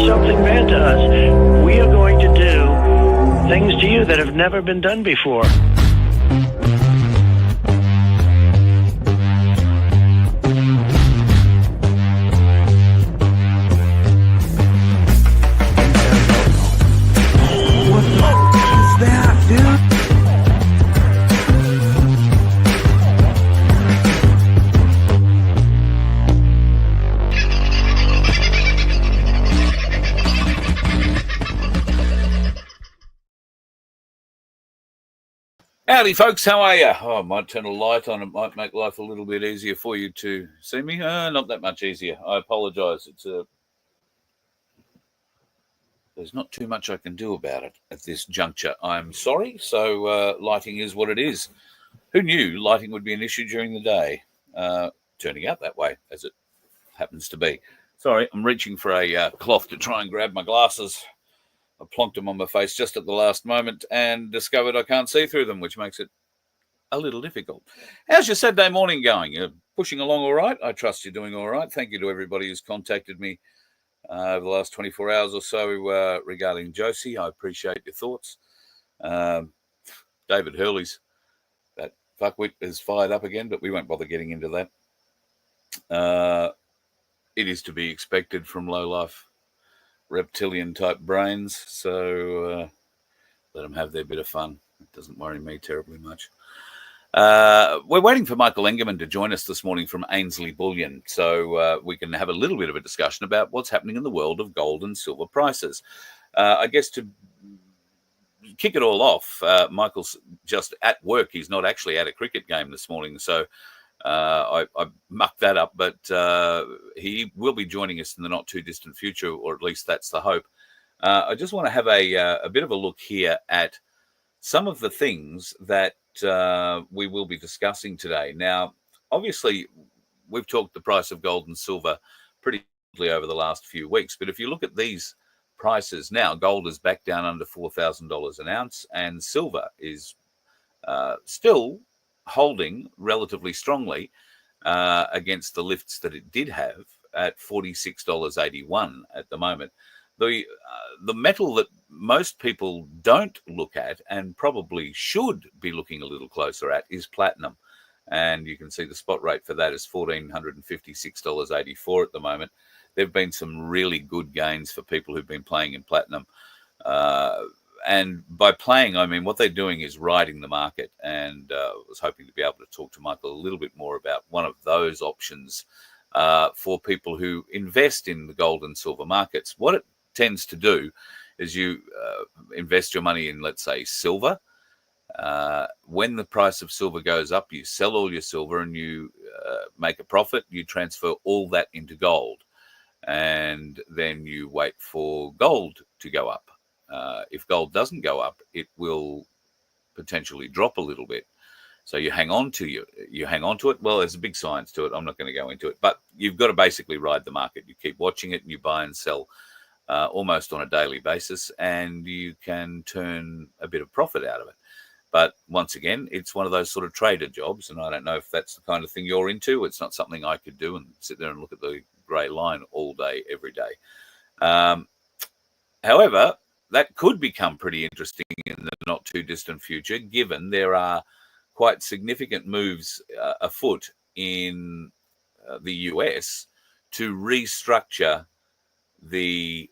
something bad to us, we are going to do things to you that have never been done before. Howdy, folks. How are you? Oh, I might turn a light on. It might make life a little bit easier for you to see me. Not that much easier. I apologise. There's not too much I can do about it at this juncture. I'm sorry. So lighting is what it is. Who knew lighting would be an issue during the day? Turning out that way, as it happens to be. Sorry, I'm reaching for a cloth to try and grab my glasses. I plonked them on my face just at the last moment and discovered I can't see through them, which makes it a little difficult. How's your Saturday morning going? You're pushing along all right? I trust you're doing all right. Thank you to everybody who's contacted me over the last 24 hours or so regarding Josie. I appreciate your thoughts. David Hurley's, that fuckwit is fired up again, but we won't bother getting into that. It is to be expected from low-life reptilian type brains, so let them have their bit of fun. It doesn't worry me terribly much. We're waiting for Michael Engerman to join us this morning from Ainslie Bullion, so we can have a little bit of a discussion about what's happening in the world of gold and silver prices. I guess to kick it all off, Michael's just at work. He's not actually at a cricket game this morning, so I mucked that up, but he will be joining us in the not too distant future, or at least that's the hope. I just want to have a bit of a look here at some of the things that we will be discussing today. Now, obviously, we've talked the price of gold and silver pretty over the last few weeks, but if you look at these prices now, gold is back down under $4,000 an ounce, and silver is still holding relatively strongly against the lifts that it did have at $46.81 at the moment. The metal that most people don't look at and probably should be looking a little closer at is platinum. And you can see the spot rate for that is $1,456.84 at the moment. There have been some really good gains for people who've been playing in platinum. And by playing, I mean what they're doing is riding the market. And I was hoping to be able to talk to Michael a little bit more about one of those options for people who invest in the gold and silver markets. What it tends to do is you invest your money in, let's say, silver. When the price of silver goes up, you sell all your silver and you make a profit. You transfer all that into gold. And then you wait for gold to go up. If gold doesn't go up, it will potentially drop a little bit. So you hang on to it. Well, there's a big science to it. I'm not going to go into it, but you've got to basically ride the market. You keep watching it and you buy and sell almost on a daily basis, and you can turn a bit of profit out of it. But once again, it's one of those sort of trader jobs, and I don't know if that's the kind of thing you're into. It's not something I could do and sit there and look at the grey line all day, every day. However, that could become pretty interesting in the not too distant future, given there are quite significant moves afoot in the US to restructure the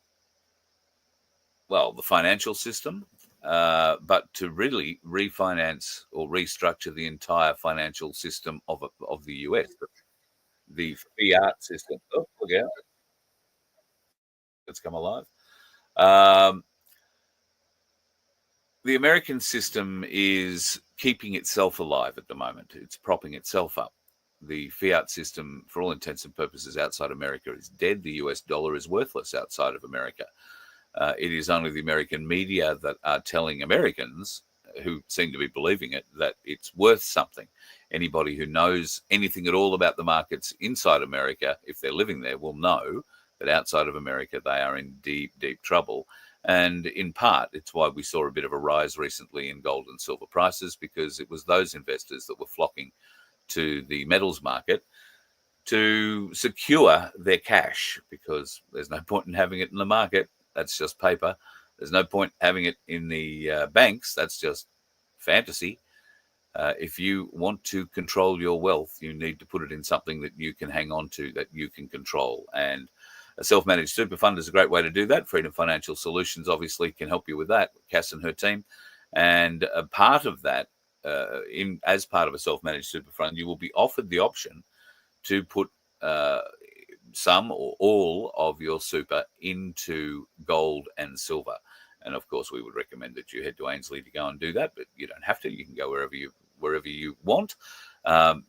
financial system, but to really refinance or restructure the entire financial system of the US, the fiat system. Oh, look out. It's come alive. The American system is keeping itself alive at the moment. It's propping itself up. The fiat system, for all intents and purposes, outside America is dead. The US dollar is worthless outside of America. It is only the American media that are telling Americans, who seem to be believing it, that it's worth something. Anybody who knows anything at all about the markets inside America, if they're living there, will know that outside of America, they are in deep, deep trouble. And in part, it's why we saw a bit of a rise recently in gold and silver prices, because it was those investors that were flocking to the metals market to secure their cash, because there's no point in having it in the market. That's just paper. There's no point having it in the banks. That's just fantasy. If you want to control your wealth, you need to put it in something that you can hang on to, that you can control. And a self-managed super fund is a great way to do that. Freedom Financial Solutions obviously can help you with that, Cass and her team. And a part of that, as part of a self-managed super fund, you will be offered the option to put some or all of your super into gold and silver. And of course, we would recommend that you head to Ainslie to go and do that, but you don't have to. You can go wherever you want.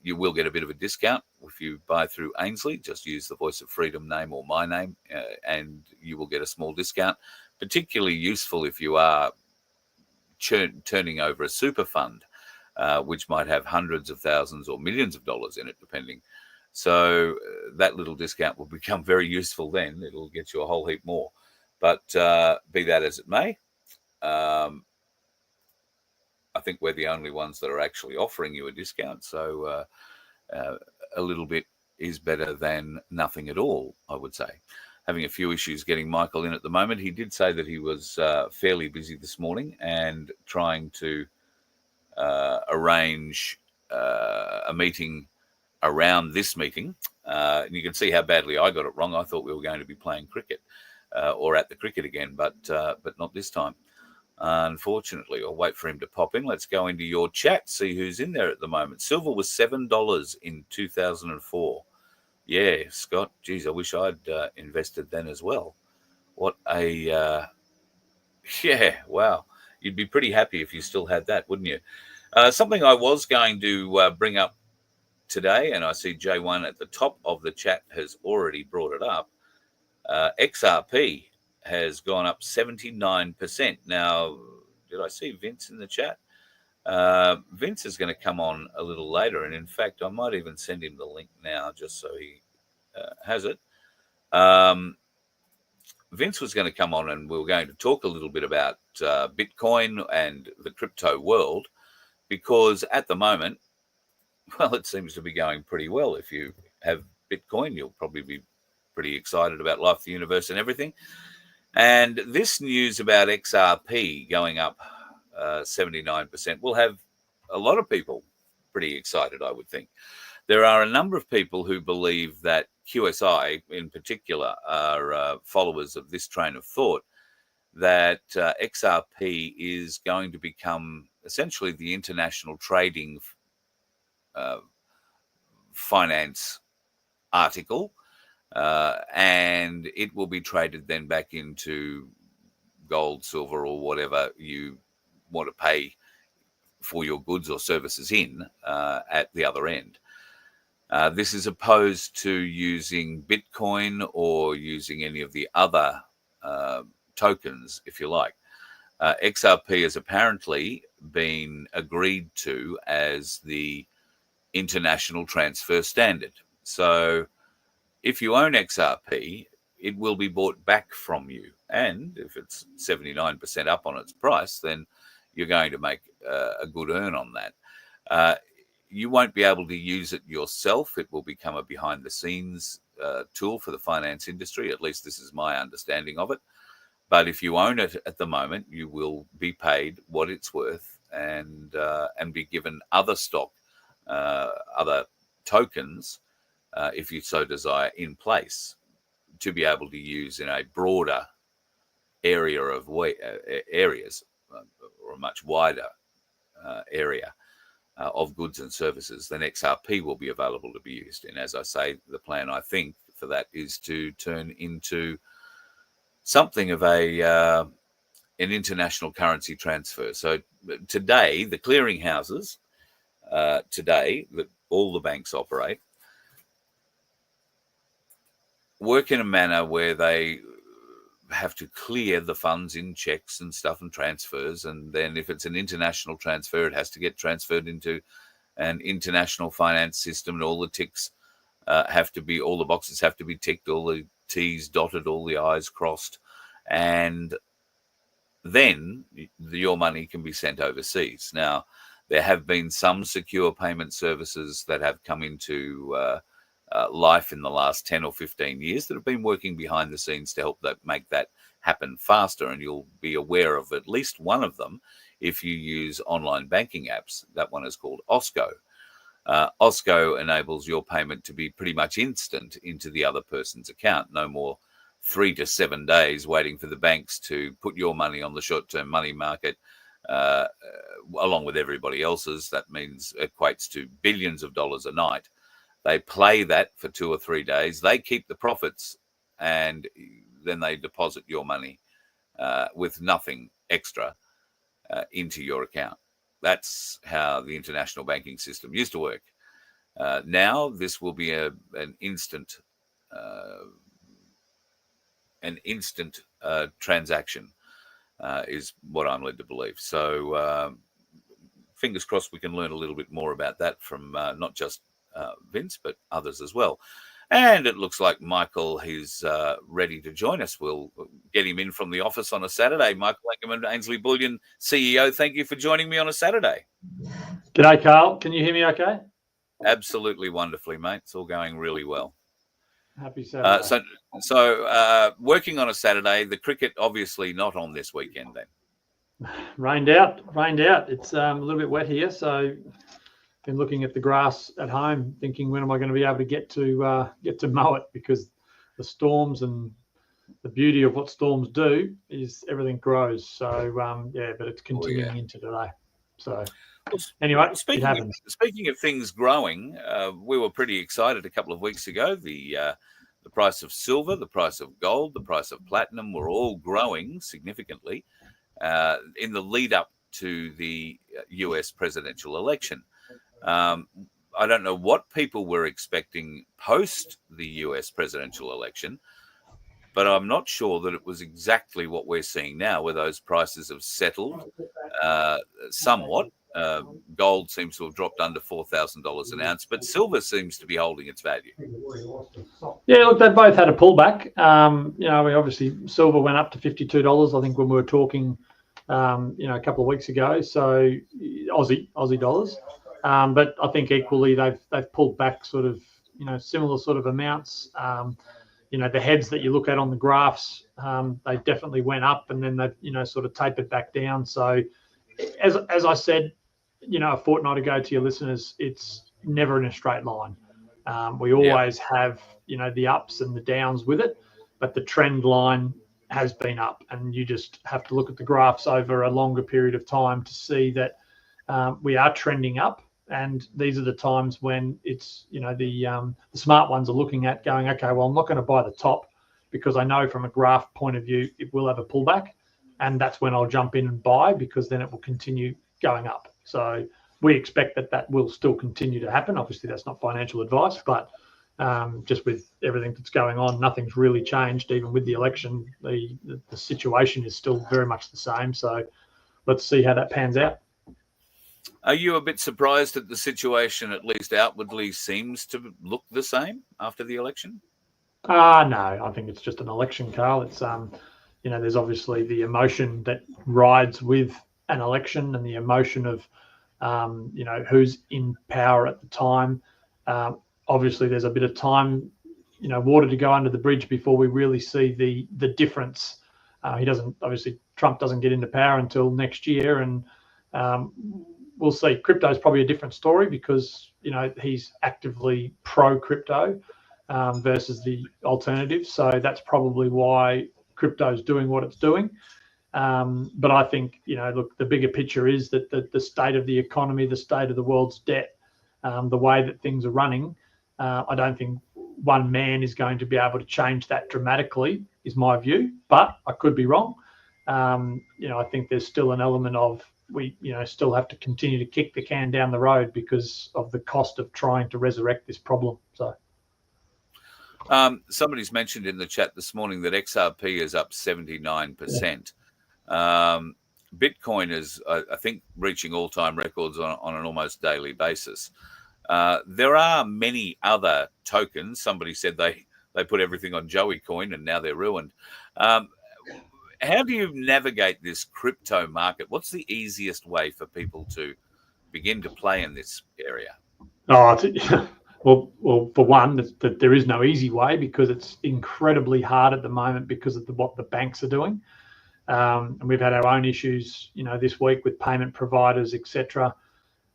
You will get a bit of a discount if you buy through Ainslie. Just use the Voice of Freedom name or my name, and you will get a small discount. Particularly useful if you are turning over a super fund, which might have hundreds of thousands or millions of dollars in it, depending. So that little discount will become very useful then. It'll get you a whole heap more. But be that as it may, I think we're the only ones that are actually offering you a discount. So a little bit is better than nothing at all, I would say. Having a few issues getting Michael in at the moment. He did say that he was fairly busy this morning and trying to arrange a meeting around this meeting. And you can see how badly I got it wrong. I thought we were going to be playing cricket or at the cricket again, but not this time. Unfortunately, I'll wait for him to pop in. Let's go into your chat, see who's in there at the moment. Silver was $7 in 2004. Yeah, Scott, geez, I wish I'd invested then as well. What a, yeah, wow. You'd be pretty happy if you still had that, wouldn't you? Something I was going to bring up today, and I see J1 at the top of the chat has already brought it up. XRP has gone up 79%. Now, did I see Vince in the chat? Vince is going to come on a little later, and in fact, I might even send him the link now just so he has it. Vince was going to come on, and we were going to talk a little bit about Bitcoin and the crypto world, because at the moment, well, it seems to be going pretty well. If you have Bitcoin, you'll probably be pretty excited about life, the universe, and everything. And this news about XRP going up 79% will have a lot of people pretty excited, I would think. There are a number of people who believe that QSI in particular are followers of this train of thought, that XRP is going to become essentially the international trading finance article, and it will be traded then back into gold, silver, or whatever you want to pay for your goods or services in at the other end. This is opposed to using Bitcoin or using any of the other tokens, if you like. XRP has apparently been agreed to as the international transfer standard. So if you own XRP, it will be bought back from you. And if it's 79% up on its price, then you're going to make a good earn on that. You won't be able to use it yourself. It will become a behind-the-scenes tool for the finance industry. At least this is my understanding of it. But if you own it at the moment, you will be paid what it's worth and be given other stock, other tokens, if you so desire, in place to be able to use in a broader area of areas, or a much wider area of goods and services, then XRP will be available to be used. And as I say, the plan, I think, for that is to turn into something of an international currency transfer. So today, the clearing houses, today, that all the banks operate, work in a manner where they have to clear the funds in checks and stuff and transfers. And then if it's an international transfer, it has to get transferred into an international finance system, and all the ticks have to be, all the boxes have to be ticked, all the T's dotted, all the I's crossed. And then your money can be sent overseas. Now, there have been some secure payment services that have come into life in the last 10 or 15 years that have been working behind the scenes to help make that happen faster. And you'll be aware of at least one of them if you use online banking apps. That one is called Osco. Osco enables your payment to be pretty much instant into the other person's account. No more 3 to 7 days waiting for the banks to put your money on the short-term money market, along with everybody else's. That means equates to billions of dollars a night. They play that for 2 or 3 days. They keep the profits, and then they deposit your money with nothing extra into your account. That's how the international banking system used to work. Now this will be an instant transaction, is what I'm led to believe. So fingers crossed we can learn a little bit more about that from not just Vince, but others as well. And it looks like Michael is ready to join us. We'll get him in from the office on a Saturday. Michael Engerman, Ainslie Bullion CEO, thank you for joining me on a Saturday. G'day, Carl. Can you hear me okay? Absolutely wonderfully, mate. It's all going really well. Happy Saturday. So working on a Saturday, the cricket obviously not on this weekend then. Rained out. It's a little bit wet here, so been looking at the grass at home, thinking when am I going to be able to get to mow it, because the storms and the beauty of what storms do is everything grows. So but it's continuing into today. So anyway, speaking of things growing, we were pretty excited a couple of weeks ago. The price of silver, the price of gold, the price of platinum were all growing significantly in the lead up to the US presidential election. I don't know what people were expecting post the US presidential election, but I'm not sure that it was exactly what we're seeing now, where those prices have settled somewhat. Gold seems to have dropped under $4,000 an ounce, but silver seems to be holding its value. Yeah, look, they both had a pullback. Obviously silver went up to $52, I think, when we were talking, a couple of weeks ago. So Aussie dollars. But I think equally they've pulled back sort of, similar sort of amounts. The heads that you look at on the graphs, they definitely went up, and then they've, sort of tapered back down. So as I said, a fortnight ago to your listeners, it's never in a straight line. We always have, the ups and the downs with it, but the trend line has been up, and you just have to look at the graphs over a longer period of time to see that we are trending up. And these are the times when it's, the smart ones are looking at going, okay, well, I'm not going to buy the top because I know from a graph point of view it will have a pullback, and that's when I'll jump in and buy, because then it will continue going up. So we expect that will still continue to happen. Obviously, that's not financial advice, but just with everything that's going on, nothing's really changed. Even with the election, the situation is still very much the same. So let's see how that pans out. Are you a bit surprised that the situation, at least outwardly, seems to look the same after the election? No, I think it's just an election, Carl. It's there's obviously the emotion that rides with an election, and the emotion of who's in power at the time. Obviously, there's a bit of time, water to go under the bridge before we really see the difference. Trump doesn't get into power until next year, and we'll see. Crypto is probably a different story, because he's actively pro crypto versus the alternative. So that's probably why crypto is doing what it's doing. But I think look, the bigger picture is that the state of the economy, the state of the world's debt, the way that things are running, I don't think one man is going to be able to change that dramatically, is my view. But I could be wrong. I think there's still an element of we still have to continue to kick the can down the road because of the cost of trying to resurrect this problem. So somebody's mentioned in the chat this morning that XRP is up 79%. Bitcoin is, I think, reaching all-time records on an almost daily basis. There are many other tokens. Somebody said they put everything on Joey Coin and now they're ruined. How do you navigate this crypto market? What's the easiest way for people to begin to play in this area? Well, Well, for one, that there is no easy way because it's incredibly hard at the moment because of what the banks are doing. And we've had our own issues, this week with payment providers, etc.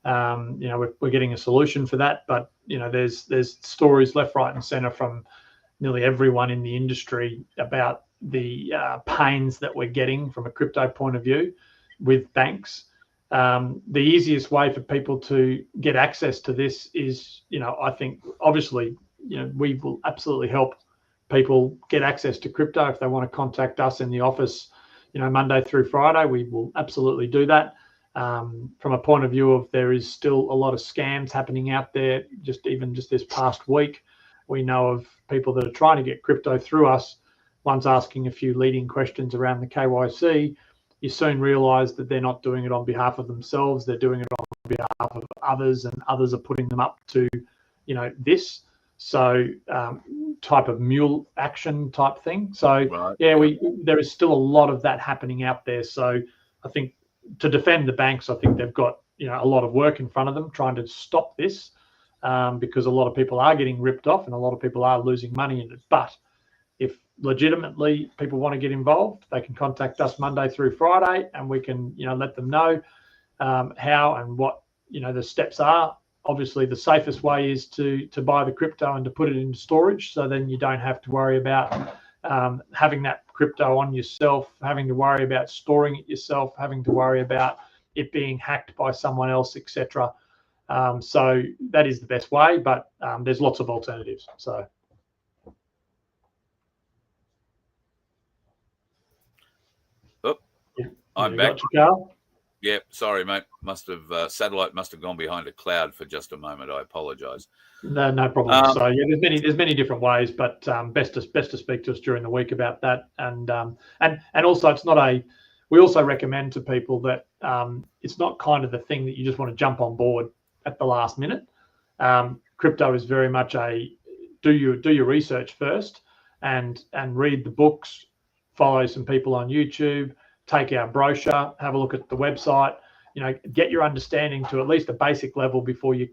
We're getting a solution for that, but there's stories left, right, and centre from nearly everyone in the industry about the pains that we're getting from a crypto point of view with banks. The easiest way for people to get access to this is, I think, obviously, we will absolutely help people get access to crypto if they want to contact us in the office, Monday through Friday. We will absolutely do that. From a point of view of there is still a lot of scams happening out there. Just this past week, we know of people that are trying to get crypto through us. One's asking a few leading questions around the KYC. You soon realise that they're not doing it on behalf of themselves. They're doing it on behalf of others, and others are putting them up to, this. So type of mule action type thing. So Right. there is still a lot of that happening out there. So I think to defend the banks, I think they've got a lot of work in front of them trying to stop this, because a lot of people are getting ripped off and a lot of people are losing money in it. But if legitimately people want to get involved, they can contact us Monday through Friday, and we can let them know how and what the steps are. Obviously, the safest way is to buy the crypto and to put it into storage, so then you don't have to worry about having that crypto on yourself, having to worry about storing it yourself, having to worry about it being hacked by someone else, etc. So that is the best way, but there's lots of alternatives. So I'm back. Got you, Carl? Yeah, sorry, mate. Satellite must have gone behind a cloud for just a moment. I apologise. No problem. So there's many different ways, but best to speak to us during the week about that. And also it's not we also recommend to people that it's not kind of the thing that you just want to jump on board at the last minute. Crypto is very much do your research first and read the books, follow some people on YouTube, take our brochure, have a look at the website, get your understanding to at least a basic level before you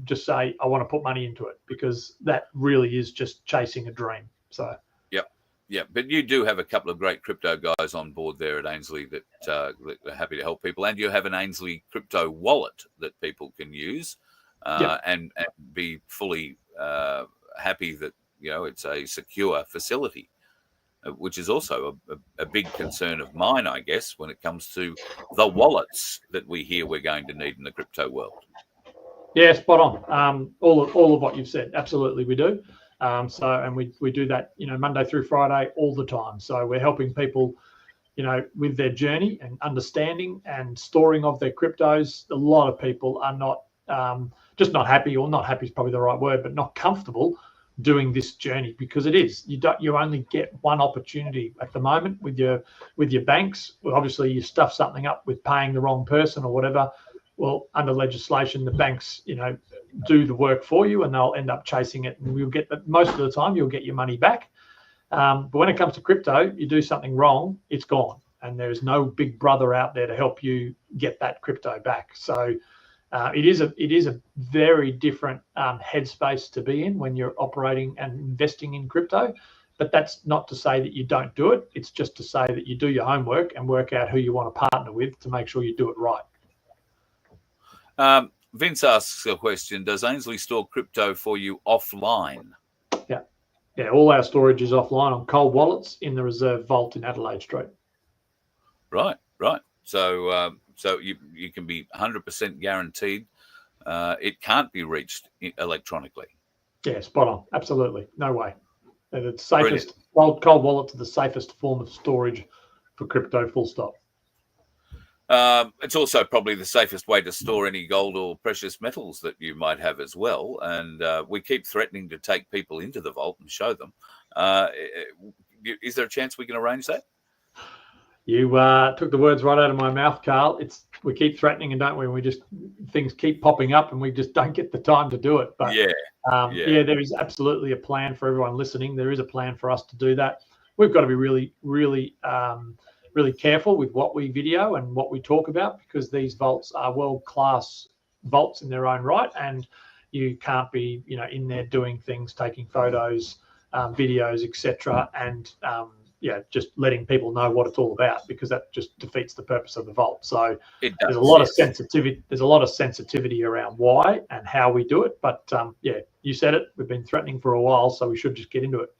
just say, I want to put money into it, because that really is just chasing a dream. So yeah, but you do have a couple of great crypto guys on board there at Ainslie that are happy to help people, and you have an Ainslie crypto wallet that people can use and be fully happy that it's a secure facility, which is also a big concern of mine, I guess, when it comes to the wallets that we hear we're going to need in the crypto world. Yeah, spot on. All of what you've said, absolutely, we do. And we do that, Monday through Friday all the time. So we're helping people, with their journey and understanding and storing of their cryptos. A lot of people are not just not happy, or not happy is probably the right word, but not comfortable doing this journey, because it is, you only get one opportunity at the moment with your banks. Well, obviously you stuff something up with paying the wrong person or whatever. Well, under legislation, the banks do the work for you, and they'll end up chasing it, and we'll get that. Most of the time you'll get your money back, but when it comes to crypto, you do something wrong, it's gone, and there's no big brother out there to help you get that crypto back. So it is a very different headspace to be in when you're operating and investing in crypto. But that's not to say that you don't do it. It's just to say that you do your homework and work out who you want to partner with to make sure you do it right. Vince asks a question: does Ainslie store crypto for you offline? Yeah, all our storage is offline on cold wallets in the reserve vault in Adelaide Street. Right. So you can be 100% guaranteed it can't be reached electronically. Yeah, spot on. Absolutely. No way. And it's safest. Cold wallets are the safest form of storage for crypto, full stop. It's also probably the safest way to store any gold or precious metals that you might have as well. And we keep threatening to take people into the vault and show them. Is there a chance we can arrange that? You took the words right out of my mouth, Carl. We keep threatening, and don't we? Things keep popping up, and we just don't get the time to do it. But there is absolutely a plan for everyone listening. There is a plan for us to do that. We've got to be really, really, really careful with what we video and what we talk about, because these vaults are world-class vaults in their own right, and you can't be, in there doing things, taking photos, videos, etc., and just letting people know what it's all about, because that just defeats the purpose of the vault. So It does, there's a lot yes. of sensitivity. There's a lot of sensitivity around why and how we do it. But you said it. We've been threatening for a while, so we should just get into it.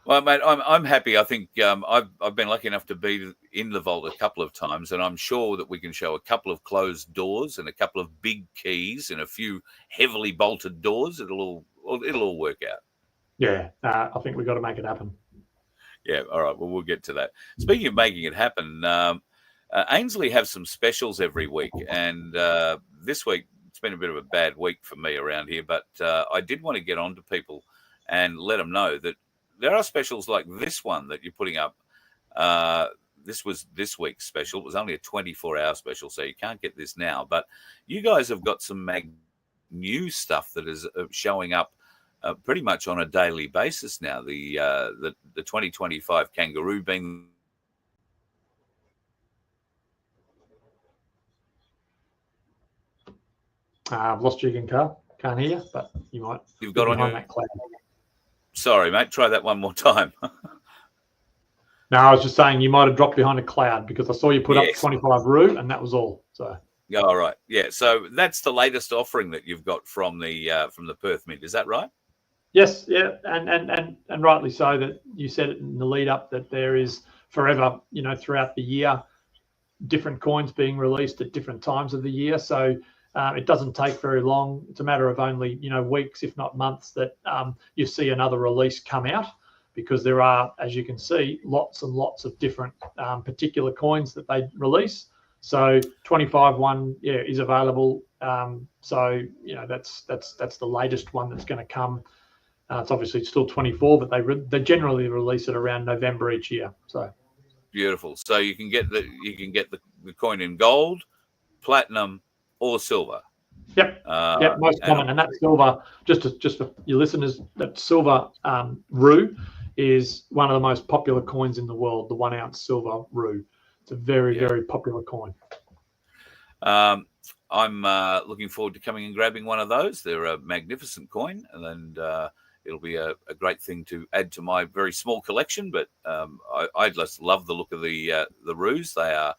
Well, mate, I'm happy. I think I've been lucky enough to be in the vault a couple of times, and I'm sure that we can show a couple of closed doors and a couple of big keys and a few heavily bolted doors. It'll all work out. Yeah, I think we've got to make it happen. Yeah, all right. Well, we'll get to that. Speaking of making it happen, Ainslie have some specials every week, and this week it's been a bit of a bad week for me around here, but I did want to get on to people and let them know that there are specials like this one that you're putting up. This was this week's special. It was only a 24-hour special, so you can't get this now. But you guys have got some new stuff that is showing up pretty much on a daily basis now. The 2025 Kangaroo being... I've lost you again, Carl. Can't hear you, but you might. You've got on your... that cloud. Sorry, mate. Try that one more time. No, I was just saying you might have dropped behind a cloud, because I saw you put up 25 Roo, and that was all. So. Yeah, all right. Yeah, so that's the latest offering that you've got from the Perth Mint. Is that right? Yes, yeah, and rightly so. That you said it in the lead up, that there is forever, throughout the year, different coins being released at different times of the year. So it doesn't take very long. It's a matter of only weeks, if not months, that you see another release come out, because there are, as you can see, lots and lots of different particular coins that they release. So 25 one is available. So that's the latest one that's going to come. It's obviously still 24, but they generally release it around November each year. So beautiful. So you can get the coin in gold, platinum, or silver. Yep. Most common, and that silver. Just for your listeners, that silver Roo is one of the most popular coins in the world. The 1 ounce silver Roo. It's a very very popular coin. I'm looking forward to coming and grabbing one of those. They're a magnificent coin, and it'll be a great thing to add to my very small collection. But I just love the look of the Roos. They are,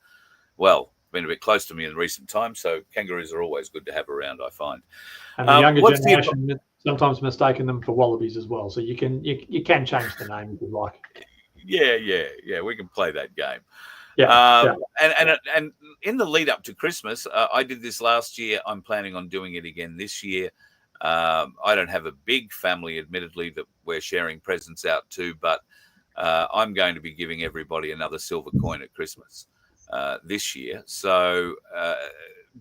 been a bit close to me in recent times, so kangaroos are always good to have around, I find. And the younger generation sometimes mistaken them for wallabies as well. So you can change the name if you like. Yeah. We can play that game. Yeah. And in the lead up to Christmas, I did this last year. I'm planning on doing it again this year. I don't have a big family, admittedly, that we're sharing presents out to, but I'm going to be giving everybody another silver coin at Christmas this year. So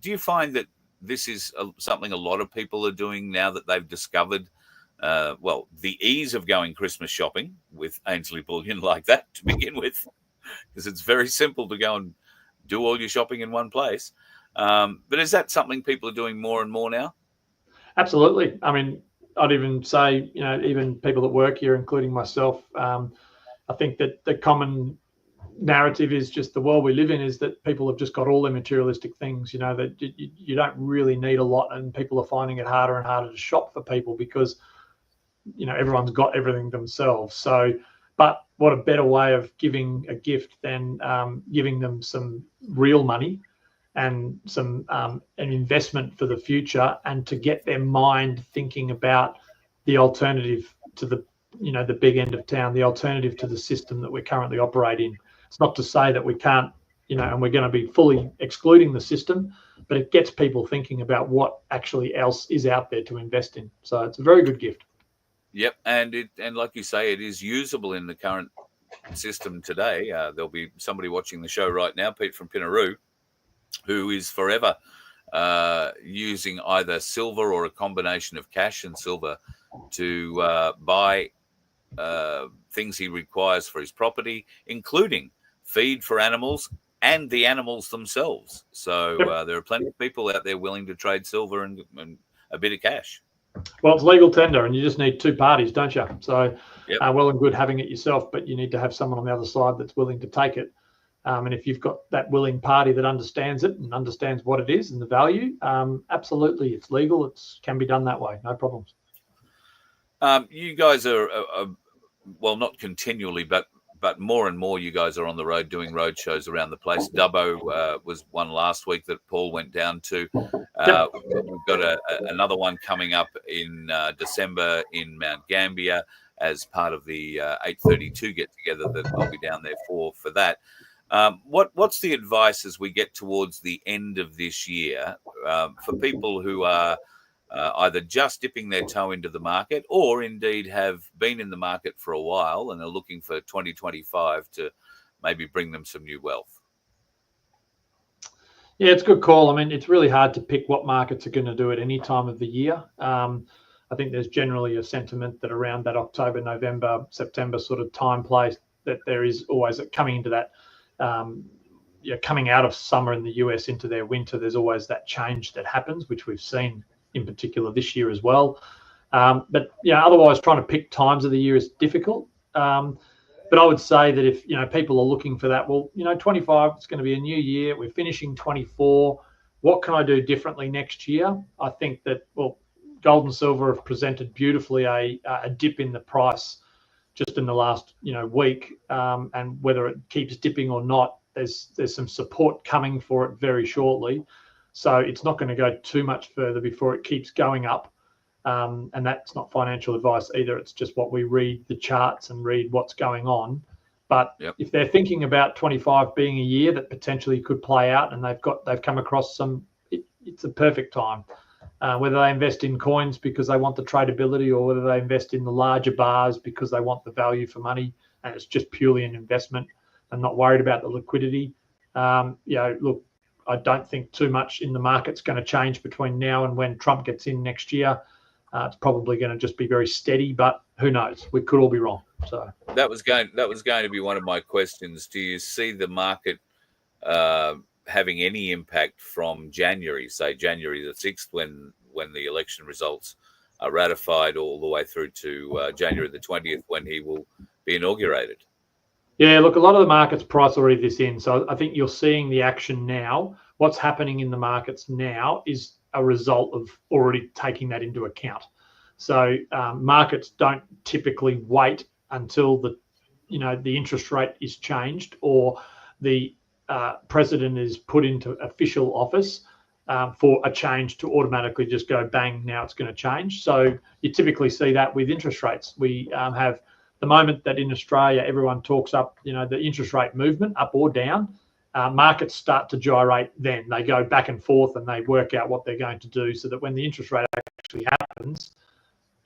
do you find that this is something a lot of people are doing now that they've discovered, the ease of going Christmas shopping with Ainslie Bullion like that to begin with? Because it's very simple to go and do all your shopping in one place. But is that something people are doing more and more now? Absolutely. I mean, I'd even say, even people that work here, including myself, I think that the common narrative is just the world we live in is that people have just got all their materialistic things, that you don't really need a lot, and people are finding it harder and harder to shop for people because, everyone's got everything themselves. So, but what a better way of giving a gift than giving them some real money and some an investment for the future, and to get their mind thinking about the alternative to the the big end of town, the alternative to the system that we're currently operating. It's not to say that we can't, and we're going to be fully excluding the system, but it gets people thinking about what actually else is out there to invest in. So it's a very good gift. Yep, and like you say, it is usable in the current system today. There'll be somebody watching the show right now, Pete from Pinnaroo, who is forever using either silver or a combination of cash and silver to buy things he requires for his property, including feed for animals and the animals themselves. So there are plenty of people out there willing to trade silver and a bit of cash. Well, it's legal tender, and you just need two parties, don't you? So well and good having it yourself, but you need to have someone on the other side that's willing to take it. And if you've got that willing party that understands it and understands what it is and the value, absolutely, it's legal. It can be done that way. No problems. You guys are, well, not continually, but more and more you guys are on the road doing road shows around the place. Dubbo was one last week that Paul went down to. Yep. We've got another one coming up in December in Mount Gambier as part of the 832 get-together that I'll be down there for that. What's the advice as we get towards the end of this year for people who are either just dipping their toe into the market or indeed have been in the market for a while and are looking for 2025 to maybe bring them some new wealth? Yeah, it's a good call. I mean, it's really hard to pick what markets are going to do at any time of the year. I think there's generally a sentiment that around that October, November, September sort of time place that there is always coming into that, coming out of summer in the US into their winter, there's always that change that happens, which we've seen in particular this year as well. But otherwise trying to pick times of the year is difficult. But I would say that if people are looking for that, well, 25 it's going to be a new year. We're finishing 24. What can I do differently next year? I think that gold and silver have presented beautifully a dip in the price just in the last week, and whether it keeps dipping or not, there's some support coming for it very shortly. So it's not going to go too much further before it keeps going up. And that's not financial advice either. It's just what we read the charts and read what's going on. But if they're thinking about 25 being a year that potentially could play out and they've come across it's a perfect time. Whether they invest in coins because they want the tradability or whether they invest in the larger bars because they want the value for money and it's just purely an investment and not worried about the liquidity. Look, I don't think too much in the market's going to change between now and when Trump gets in next year. It's probably going to just be very steady, but who knows? We could all be wrong. So that was going to be one of my questions. Do you see the market having any impact from January, say January the 6th, when the election results are ratified, all the way through to January the 20th, when he will be inaugurated? Yeah, look, a lot of the markets price already this in. So I think you're seeing the action now. What's happening in the markets now is a result of already taking that into account. So markets don't typically wait until the interest rate is changed or the president is put into official office for a change to automatically just go bang, now it's going to change. So you typically see that with interest rates. We have the moment that in Australia everyone talks up, the interest rate movement up or down, markets start to gyrate. Then they go back and forth and they work out what they're going to do, so that when the interest rate actually happens,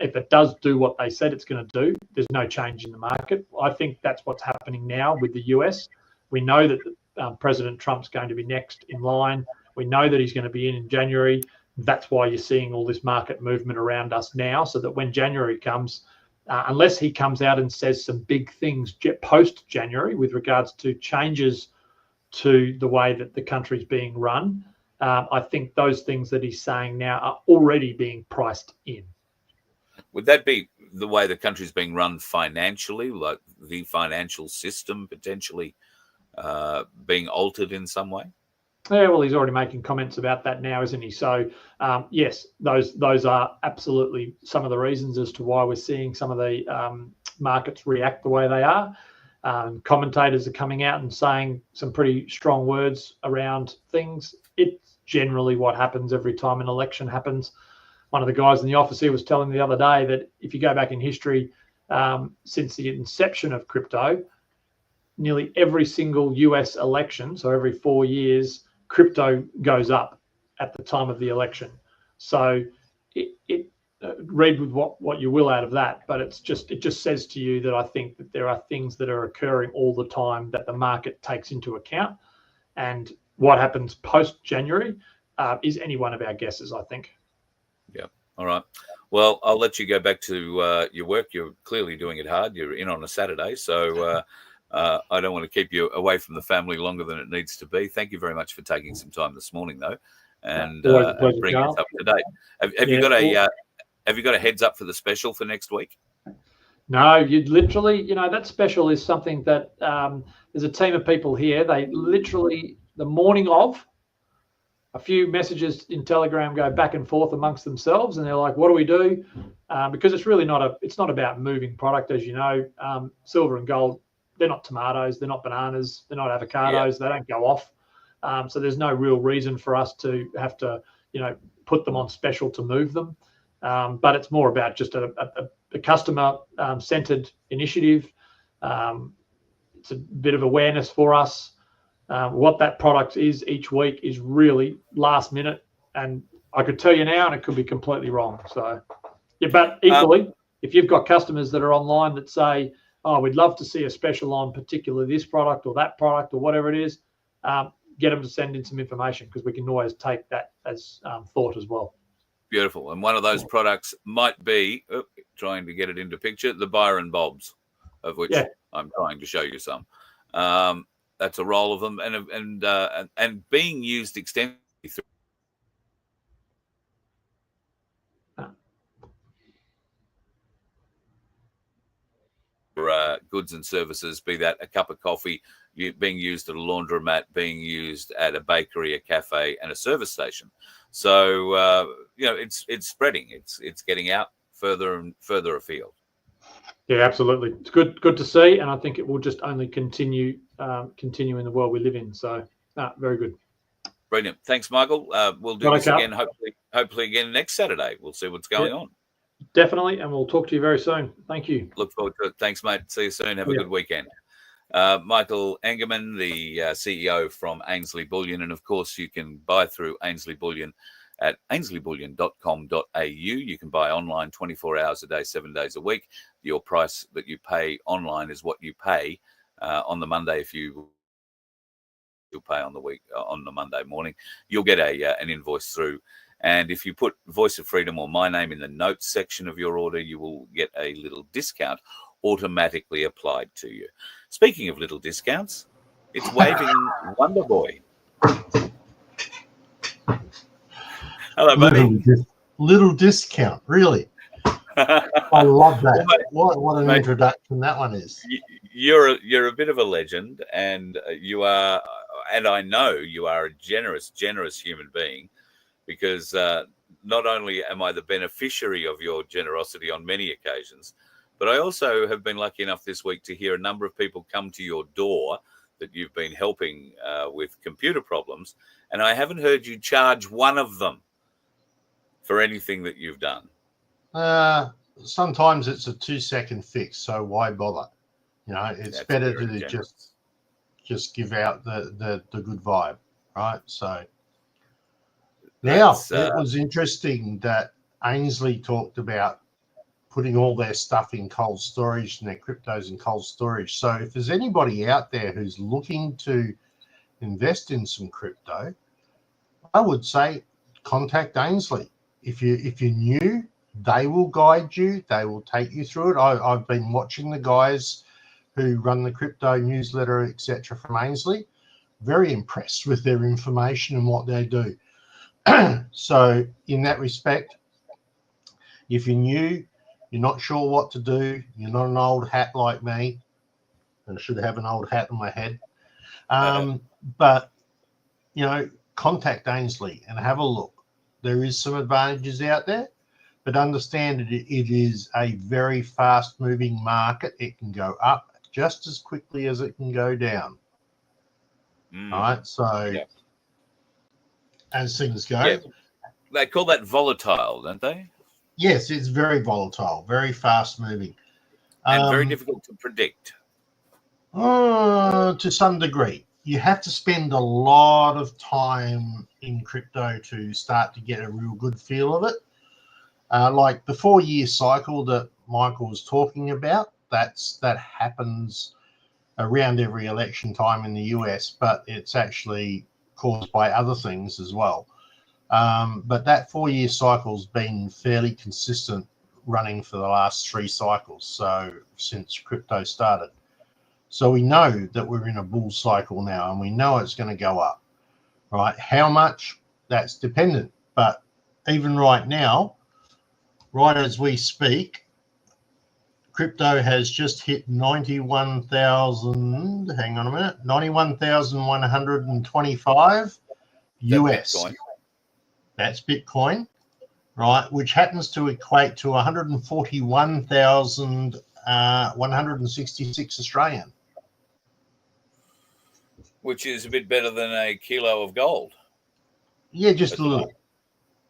if it does do what they said it's going to do, there's no change in the market. I think that's what's happening now with the US. We know that President Trump's going to be next in line. We know that he's going to be in January. That's why you're seeing all this market movement around us now, so that when January comes, unless he comes out and says some big things post-January with regards to changes to the way that the country's being run, I think those things that he's saying now are already being priced in. Would that be the way the country's being run financially, like the financial system potentially being altered in some way? Yeah, well, he's already making comments about that now, isn't he? So, yes, those are absolutely some of the reasons as to why we're seeing some of the markets react the way they are. Commentators are coming out and saying some pretty strong words around things. It's generally what happens every time an election happens. One of the guys in the office here was telling me the other day that if you go back in history, since the inception of crypto, nearly every single US election, so every 4 years, crypto goes up at the time of the election. So read with what you will out of that, but it just says to you that I think that there are things that are occurring all the time that the market takes into account, and what happens post January is any one of our guesses, I think. Yeah. All right. Well, I'll let you go back to your work. You're clearly doing it hard. You're in on a Saturday, so I don't want to keep you away from the family longer than it needs to be. Thank you very much for taking some time this morning, though, and bringing us up to date. Have you got a heads up for the special for next week? No, you'd literally, that special is something that there's a team of people here. They literally, the morning of, a few messages in Telegram go back and forth amongst themselves, and they're like, "What do we do?" Because it's really it's not about moving product, as you know. Silver and gold, they're not tomatoes, they're not bananas, they're not avocados. They don't go off. So there's no real reason for us to have to, put them on special to move them. But it's more about just a customer centered initiative. It's a bit of awareness for us. What that product is each week is really last minute, and I could tell you now, and it could be completely wrong. So, yeah, but equally, if you've got customers that are online that say, "Oh, we'd love to see a special on particularly this product or that product or whatever it is," get them to send in some information, because we can always take that as thought as well. Beautiful. And one of those products might be, trying to get it into picture, the Byron bulbs, of which I'm trying to show you some. That's a roll of them, and being used extensively for goods and services, be that a cup of coffee, being used at a laundromat, being used at a bakery, a cafe, and a service station. So it's spreading. It's getting out further and further afield. Yeah, absolutely. It's good to see, and I think it will just only continue in the world we live in. So, very good. Brilliant. Thanks, Michael. We'll do this again, hopefully again next Saturday. We'll see what's going on. Definitely, and we'll talk to you very soon. Thank you. Look forward to it. Thanks, mate. See you soon. Have a good weekend. Michael Engerman, the CEO from Ainslie Bullion, and of course you can buy through Ainslie Bullion at ainslieBullion.com.au. You can buy online 24 hours a day, 7 days a week. Your price that you pay online is what you pay on the Monday. If you'll pay on the Monday morning, you'll get an invoice through. And if you put Voice of Freedom or my name in the notes section of your order, you will get a little discount automatically applied to you. Speaking of little discounts, it's Waving Wonder Boy. Hello, buddy. Little discount, really. I love that. What an introduction that one is. You're a bit of a legend, and you are, and I know you are a generous human being, because not only am I the beneficiary of your generosity on many occasions, but I also have been lucky enough this week to hear a number of people come to your door that you've been helping with computer problems, and I haven't heard you charge one of them for anything that you've done. Sometimes it's a 2-second fix, so why bother? It's better to just give out the good vibe, right? So now it was interesting that Ainslie talked about putting all their stuff in cold storage and their cryptos in cold storage. So if there's anybody out there who's looking to invest in some crypto, I would say contact Ainslie. If you're new, they will guide you. They will take you through it. I've been watching the guys who run the crypto newsletter, etc., from Ainslie. Very impressed with their information and what they do. So in that respect, if you're new, you're not sure what to do, you're not an old hat like me, and I should have an old hat on my head, but contact Ainslie and have a look. There is some advantages out there, but understand it is a very fast moving market. It can go up just as quickly as it can go down. All right, so as things go, they call that volatile, don't they? Yes, it's very volatile, very fast moving, and very difficult to predict. To some degree. You have to spend a lot of time in crypto to start to get a real good feel of it. Like the 4-year cycle that Michael was talking about, that happens around every election time in the US, but it's actually caused by other things as well. But that 4-year cycle's been fairly consistent, running for the last 3 cycles, so since crypto started. So we know that we're in a bull cycle now, and we know it's going to go up, right? How much? That's dependent. But even right now, right as we speak, crypto has just hit 91,000. Hang on a minute, 91,125 US. Bitcoin. That's Bitcoin, right? Which happens to equate to 141,166 Australian. Which is a bit better than a kilo of gold. Yeah, just a little,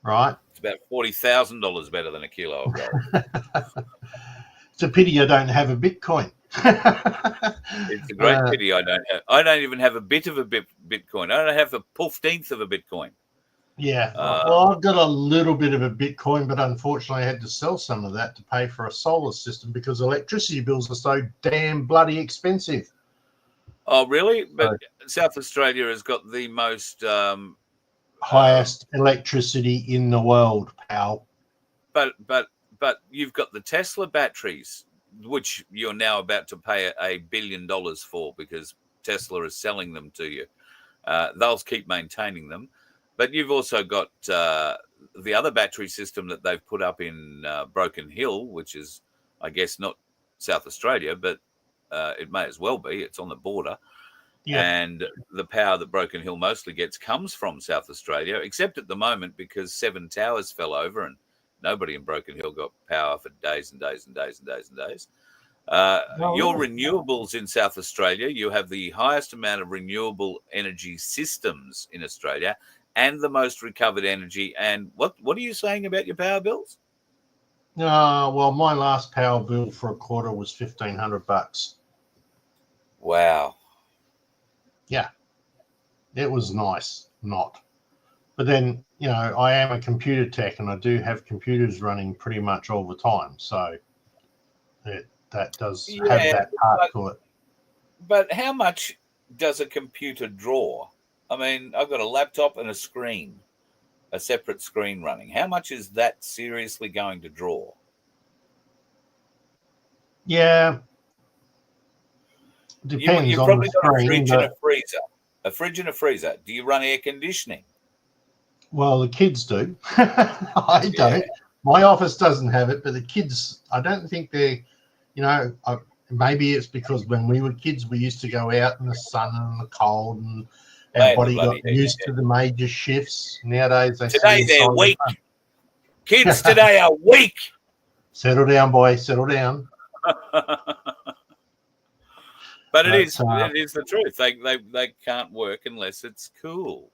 right? It's about $40,000 better than a kilo of gold. It's a pity I don't have a Bitcoin. It's a great pity I don't have. I don't even have a bit of a Bitcoin. I don't have a 15th of a Bitcoin. Yeah, well, I've got a little bit of a Bitcoin, but unfortunately I had to sell some of that to pay for a solar system because electricity bills are so damn bloody expensive. Oh, really? But South Australia has got the most highest electricity in the world, pal. But you've got the Tesla batteries, which you're now about to pay $1 billion for because Tesla is selling them to you. They'll keep maintaining them. But you've also got the other battery system that they've put up in Broken Hill, which is, I guess, not South Australia, but it may as well be. It's on the border. Yeah. And the power that Broken Hill mostly gets comes from South Australia, except at the moment because 7 towers fell over and nobody in Broken Hill got power for days and days and days and days and days. Your renewables in South Australia, you have the highest amount of renewable energy systems in Australia and the most recovered energy. And what are you saying about your power bills? Well, my last power bill for a quarter was $1,500. Wow. Yeah, it was nice, not. But then, you know, I am a computer tech and I do have computers running pretty much all the time. So that does have that part to it. But how much does a computer draw? I mean, I've got a laptop and a screen, a separate screen running. How much is that seriously going to draw? Yeah. Depends You've on probably the got screen, a fridge and a freezer. A fridge and a freezer. Do you run air conditioning? Well, the kids do. I don't. My office doesn't have it, but the kids, I don't think they're, you know, maybe it's because when we were kids, we used to go out in the sun and the cold and our body got used to the major shifts. Nowadays, today they're weak. Kids today are weak. Settle down, boy. Settle down. But it is the truth. They can't work unless it's cool.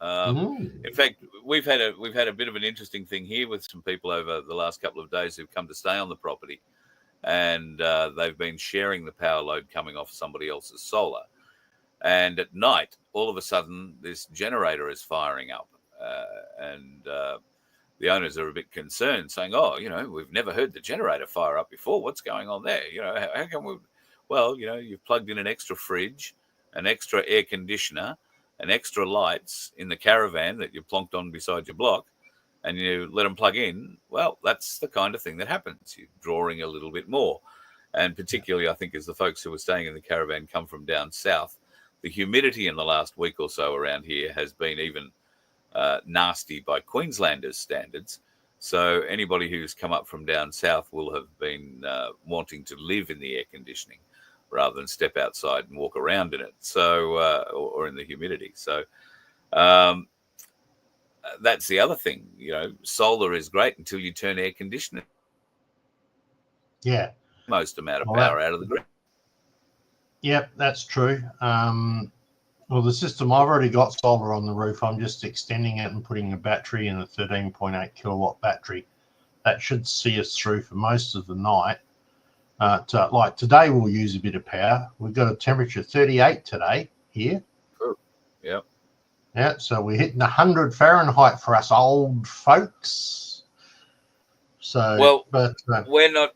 In fact, we've had a bit of an interesting thing here with some people over the last couple of days who've come to stay on the property, and they've been sharing the power load coming off somebody else's solar. And at night, all of a sudden, this generator is firing up, and the owners are a bit concerned, saying, "Oh, you know, we've never heard the generator fire up before. What's going on there? You know, how come we?" Well, you know, you've plugged in an extra fridge, an extra air conditioner, and extra lights in the caravan that you plonked on beside your block, and you let them plug in. Well, that's the kind of thing that happens. You're drawing a little bit more. And particularly, I think, as the folks who were staying in the caravan come from down south, the humidity in the last week or so around here has been even nasty by Queenslanders' standards. So anybody who's come up from down south will have been wanting to live in the air conditioning rather than step outside and walk around in it. So, or in the humidity. So that's the other thing, you know, solar is great until you turn air conditioning. Yeah. Most amount of power out of the grid. Yep, that's true. Well, the system, I've already got solar on the roof. I'm just extending it and putting a battery in, a 13.8 kilowatt battery. That should see us through for most of the night. Like today, we'll use a bit of power. We've got a temperature 38 today here. True. Yep. Yeah, so we're hitting 100 Fahrenheit for us old folks. So, well, but we're not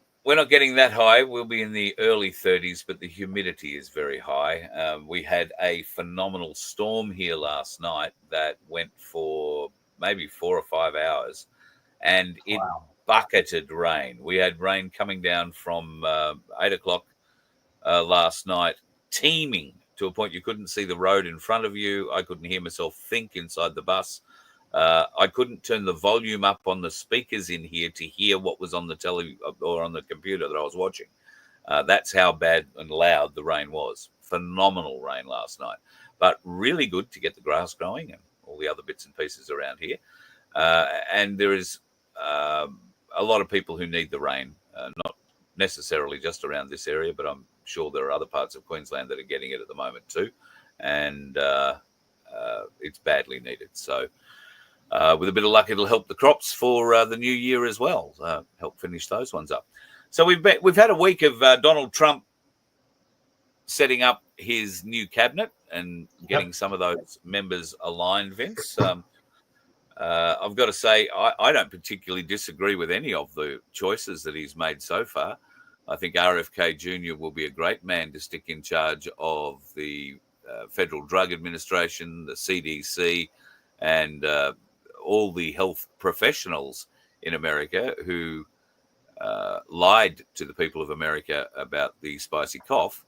getting that high. We'll be in the early 30s, but the humidity is very high. We had a phenomenal storm here last night that went for maybe 4 or 5 hours, and it bucketed rain. We had rain coming down from 8 o'clock last night, teeming to a point you couldn't see the road in front of you. I couldn't hear myself think inside the bus. I couldn't turn the volume up on the speakers in here to hear what was on the telly or on the computer that I was watching. That's how bad and loud the rain was. Phenomenal rain last night, but really good to get the grass growing and all the other bits and pieces around here. And there is a lot of people who need the rain, not necessarily just around this area, but I'm sure there are other parts of Queensland that are getting it at the moment too. And it's badly needed. So with a bit of luck, it'll help the crops for the new year as well, help finish those ones up. So we've had a week of Donald Trump setting up his new cabinet and getting some of those members aligned, Vince. I've got to say, I don't particularly disagree with any of the choices that he's made so far. I think RFK Jr. will be a great man to stick in charge of the Federal Drug Administration, the CDC, and all the health professionals in America who lied to the people of America about the spicy cough.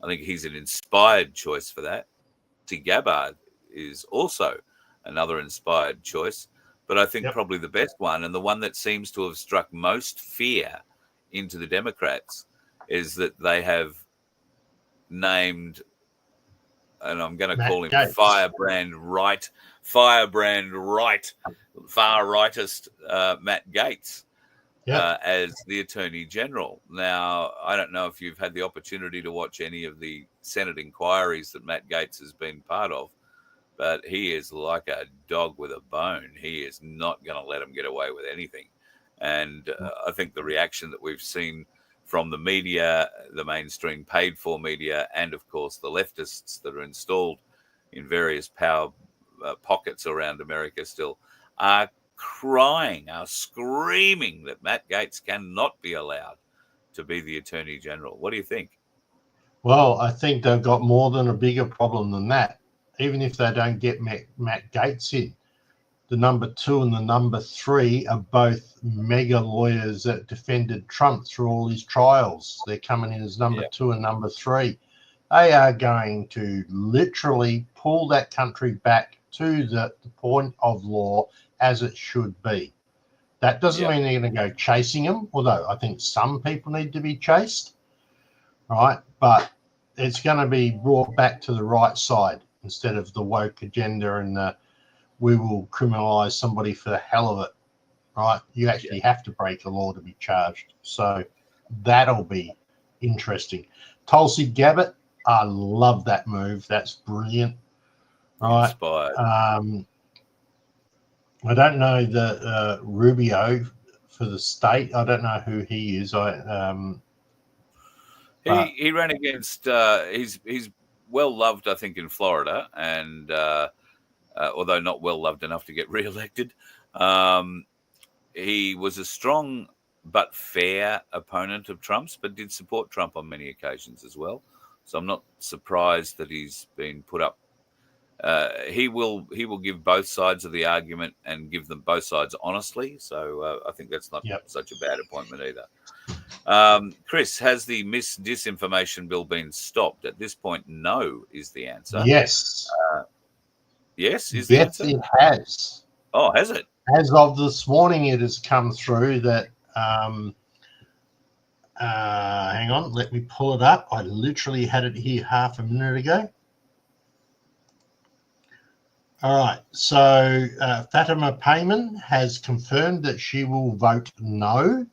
I think he's an inspired choice for that. T. Gabbard is also another inspired choice, but I think probably the best one, and the one that seems to have struck most fear into the Democrats, is that they have named, and I'm going to call him firebrand right, far rightist Matt Gaetz as the Attorney General. Now, I don't know if you've had the opportunity to watch any of the Senate inquiries that Matt Gaetz has been part of, but he is like a dog with a bone. He is not going to let him get away with anything. And I think the reaction that we've seen from the media, the mainstream paid-for media, and, of course, the leftists that are installed in various power pockets around America still, are screaming that Matt Gaetz cannot be allowed to be the Attorney General. What do you think? Well, I think they've got more than a bigger problem than that. Even if they don't get Matt Gaetz in, the number 2 and the number 3 are both mega lawyers that defended Trump through all his trials. They're coming in as number 2 and number 3. They are going to literally pull that country back to the point of law as it should be. That doesn't mean they're going to go chasing them, although I think some people need to be chased, right? But it's going to be brought back to the right side instead of the woke agenda and we will criminalize somebody for the hell of it, right? You actually have to break the law to be charged. So that'll be interesting. Tulsi Gabbard, I love that move. That's brilliant. Right. Inspired. I don't know the Rubio for the state. I don't know who he is. He ran against. He's well loved, I think, in Florida, and although not well loved enough to get re-elected, he was a strong but fair opponent of Trump's, but did support Trump on many occasions as well. So I'm not surprised that he's been put up. He will give both sides of the argument and give them both sides honestly. So I think that's not such a bad appointment either. Chris, has the disinformation bill been stopped? At this point, no is the answer. Yes. Yes, is the answer? Yes, it has. Oh, has it? As of this morning, it has come through that. Hang on, let me pull it up. I literally had it here half a minute ago. All right, so Fatima Payman has confirmed that she will vote no.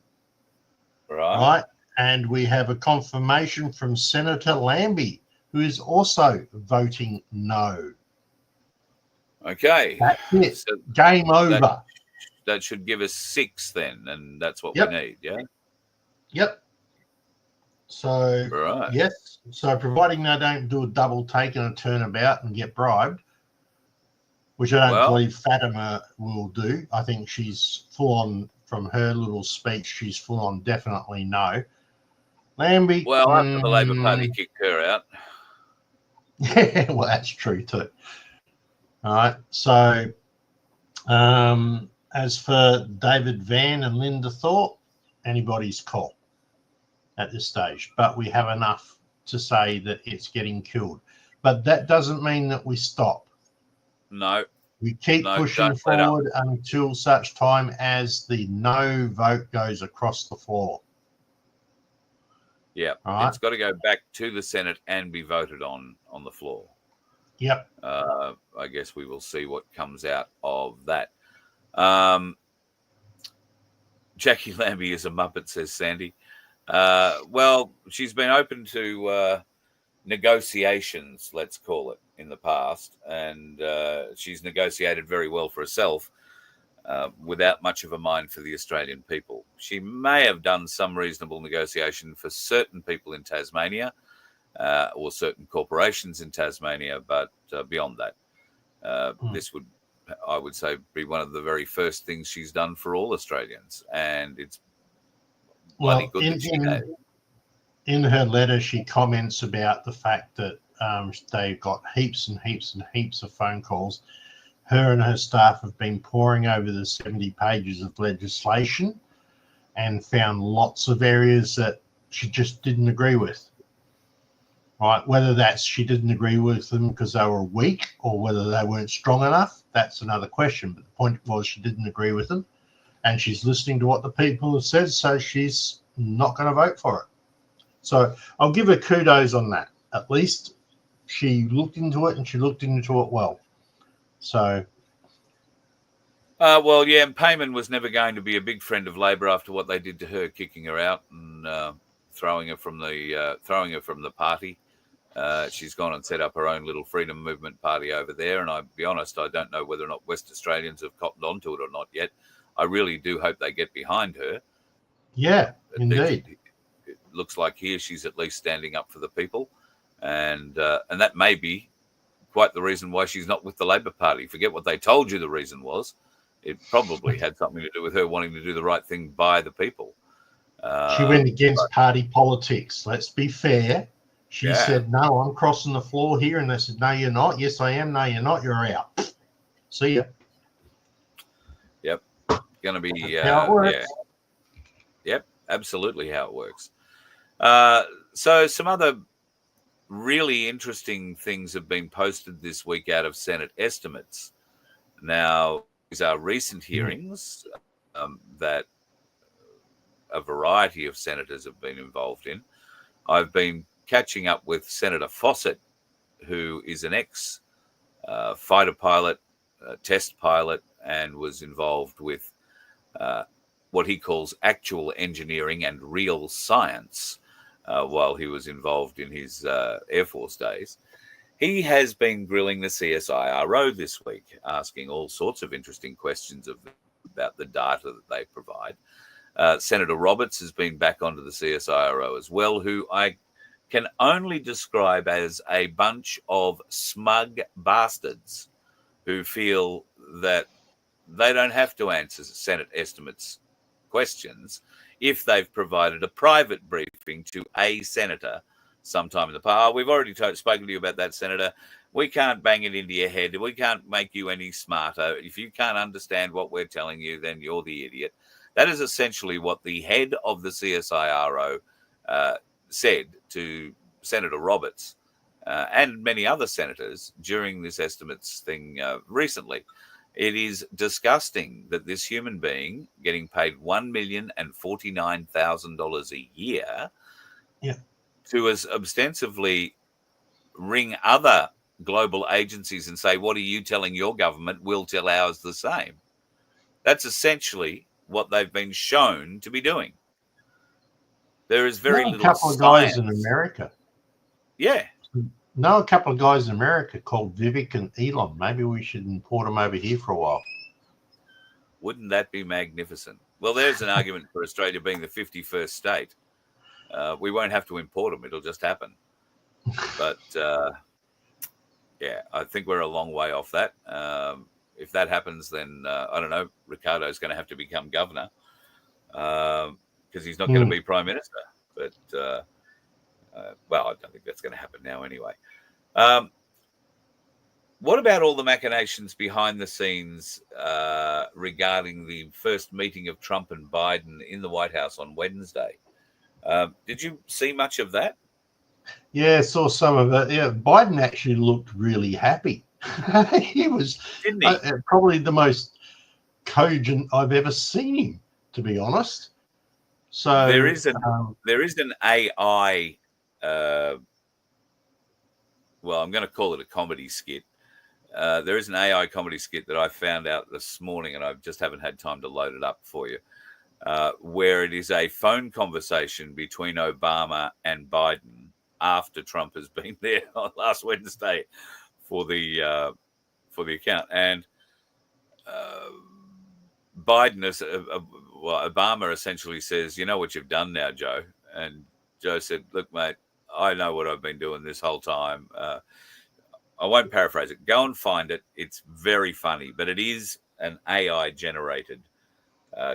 Right, and we have a confirmation from Senator Lambie, who is also voting no. Okay. That's it. So game over. That should give us 6 then, and that's what we need, yeah? Yep. So, yes. So providing they don't do a double take and a turnabout and get bribed, which I don't believe Fatima will do. I think she's full on, from her little speech, she's full on definitely no. Lambie. Well, after the Labor Party kicked her out. Yeah, well, that's true too. All right. So, as for David Van and Linda Thorpe, anybody's call at this stage. But we have enough to say that it's getting killed. But that doesn't mean that we stop. No. We keep pushing forward until such time as the no vote goes across the floor. Yeah, Right. it's got to go back to the Senate and be voted on the floor. Yep. I guess we will see what comes out of that. Jackie Lambie is a muppet, says Sandy. Well, she's been open to negotiations, let's call it, in the past, and she's negotiated very well for herself without much of a mind for the Australian people. She may have done some reasonable negotiation for certain people in Tasmania or certain corporations in Tasmania, but beyond that, this would, I would say, be one of the very first things she's done for all Australians, and it's bloody good that she has. In her letter, she comments about the fact that they got heaps and heaps and heaps of phone calls. Her and her staff have been poring over the 70 pages of legislation and found lots of areas that she just didn't agree with. Right? Whether that's she didn't agree with them because they were weak or whether they weren't strong enough, that's another question. But the point was she didn't agree with them, and she's listening to what the people have said, so she's not going to vote for it. So I'll give her kudos on that. At least she looked into it, and she looked into it well. So, well, yeah, and Payman was never going to be a big friend of Labor after what they did to her, kicking her out and throwing her from the party. She's gone and set up her own little freedom movement party over there, and I'll be honest, I don't know whether or not West Australians have cottoned onto it or not yet. I really do hope they get behind her. Yeah, indeed. It looks like here she's at least standing up for the people, and that may be quite the reason why she's not with the Labor Party. Forget what they told you the reason was. It probably had something to do with her wanting to do the right thing by the people. She went against party politics. Let's be fair. She said, no, I'm crossing the floor here. And they said, no, you're not. Yes, I am. No, you're not. You're out. See ya. Yep. Going to be how it works. Yeah. Yep, absolutely how it works. So some other really interesting things have been posted this week out of Senate estimates. Now, these are recent hearings that a variety of senators have been involved in. I've been catching up with Senator Fawcett, who is an ex-fighter pilot, test pilot, and was involved with what he calls actual engineering and real science while he was involved in his Air Force days. He has been grilling the CSIRO this week, asking all sorts of interesting questions about the data that they provide. Senator Roberts has been back onto the CSIRO as well, who I can only describe as a bunch of smug bastards who feel that they don't have to answer Senate estimates questions if they've provided a private briefing to a senator sometime in the past. We've already spoken to you about that, Senator. We can't bang it into your head. We can't make you any smarter. If you can't understand what we're telling you, then you're the idiot. That is essentially what the head of the CSIRO said to Senator Roberts and many other senators during this estimates thing recently. It is disgusting that this human being getting paid $1,049,000 a year to as ostensibly ring other global agencies and say, what are you telling your government? We'll tell ours the same. That's essentially what they've been shown to be doing. There is very little science. A couple of guys in America. Yeah. Know a couple of guys in America called Vivek and Elon. Maybe we should import them over here for a while. Wouldn't that be magnificent? Well, there's an argument for Australia being the 51st state. We won't have to import them. It'll just happen. But, yeah, I think we're a long way off that. If that happens, then, I don't know, Ricardo's going to have to become governor because he's not going to be prime minister. But, well, I don't think that's going to happen now anyway. What about all the machinations behind the scenes regarding the first meeting of Trump and Biden in the White House on Wednesday? Did you see much of that? Yeah, saw some of it. Yeah, Biden actually looked really happy. He was probably the most cogent I've ever seen him, to be honest. So there is an AI. Well, I'm going to call it a comedy skit. There is an AI comedy skit that I found out this morning, and I just haven't had time to load it up for you, where it is a phone conversation between Obama and Biden after Trump has been there on last Wednesday for the account, and Biden is Obama essentially says, "You know what you've done now, Joe," and Joe said, "Look, mate, I know what I've been doing this whole time." I won't paraphrase it. Go and find it. It's very funny, but it is an AI generated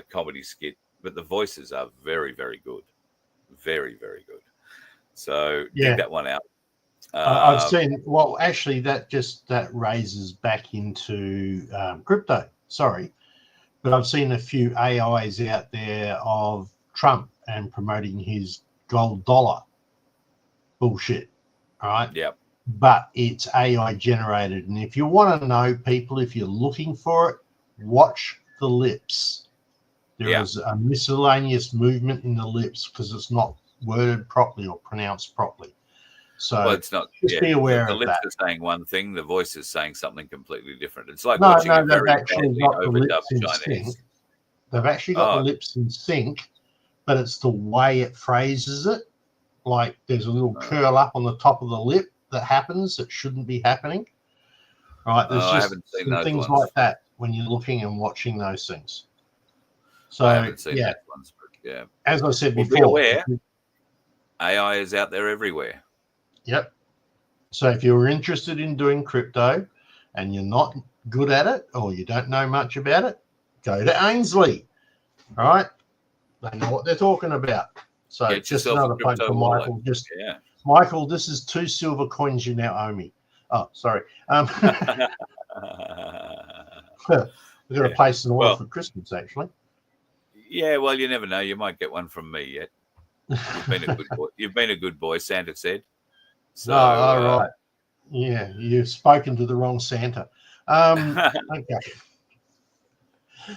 comedy skit. But the voices are very, very good. Very, very good. So dig that one out. I've seen. Well, actually, that raises back into crypto. Sorry, but I've seen a few AIs out there of Trump and promoting his gold dollar bullshit. All right. Yep. But it's AI generated. And if you want to know, people, if you're looking for it, watch the lips. There is a miscellaneous movement in the lips because it's not worded properly or pronounced properly. So it's not. Just be aware the of lips that. are saying one thing, the voice is saying something completely different. It's like No, watching a they've very actually badly got the overdubbed lips in Chinese. sync. They've actually got the lips in sync, but it's the way it phrases it. Like there's a little curl up on the top of the lip that happens that shouldn't be happening. Right? There's I just haven't seen some those things ones. like that when you're looking and watching those things. So I haven't seen those ones, but as I said before, be aware, AI is out there everywhere. Yep. So if you're interested in doing crypto and you're not good at it or you don't know much about it, go to Ainslie. All right? They know what they're talking about. So Get just yourself another a plug crypto for wallet. Michael. Michael, this is 2 silver coins you now owe me. Oh, sorry. We've got to place an order for Christmas, actually. Yeah, well, you never know. You might get one from me yet. You've been a good boy. You've been a good boy, Santa said. So, right. Yeah, you've spoken to the wrong Santa. Okay.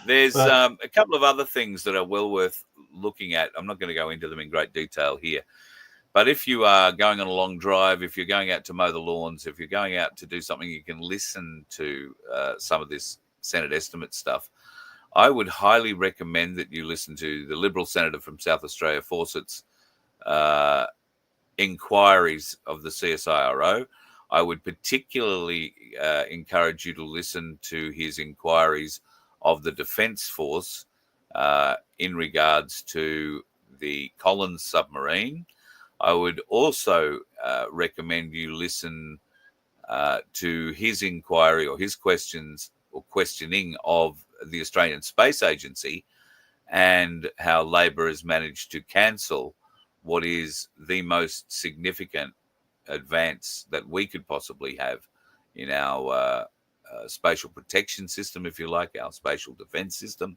There's a couple of other things that are well worth looking at. I'm not going to go into them in great detail here. But if you are going on a long drive, if you're going out to mow the lawns, if you're going out to do something, you can listen to some of this Senate estimate stuff. I would highly recommend that you listen to the Liberal Senator from South Australia, Fawcett's inquiries of the CSIRO. I would particularly encourage you to listen to his inquiries of the Defence Force in regards to the Collins submarine. I would also recommend you listen to his inquiry or his questions or questioning of the Australian Space Agency and how Labor has managed to cancel what is the most significant advance that we could possibly have in our spatial protection system, if you like, our spatial defense system,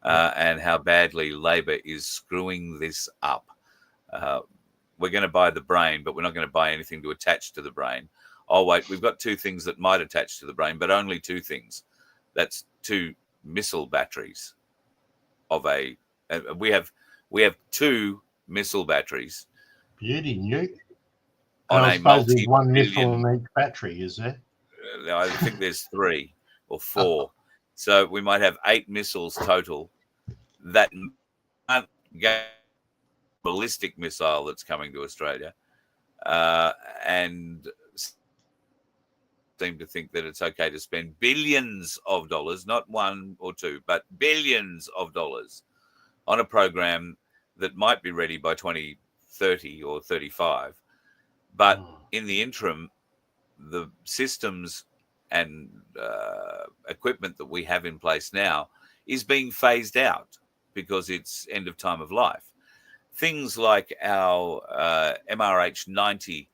and how badly Labor is screwing this up. We're going to buy the brain, but we're not going to buy anything to attach to the brain. Oh, wait, we've got 2 things that might attach to the brain, but only 2 things. That's 2 missile batteries of we have 2 missile batteries. Beauty, Newt. On I a suppose there's 1 missile multi-billion. in each battery, is there? I think there's 3 or 4. So we might have 8 missiles total. That ballistic missile that's coming to Australia, and seem to think that it's okay to spend billions of dollars, not 1 or 2, but billions of dollars on a program that might be ready by 2030 or 35. But in the interim, the systems and equipment that we have in place now is being phased out because it's end of time of life. Things like our MRH-90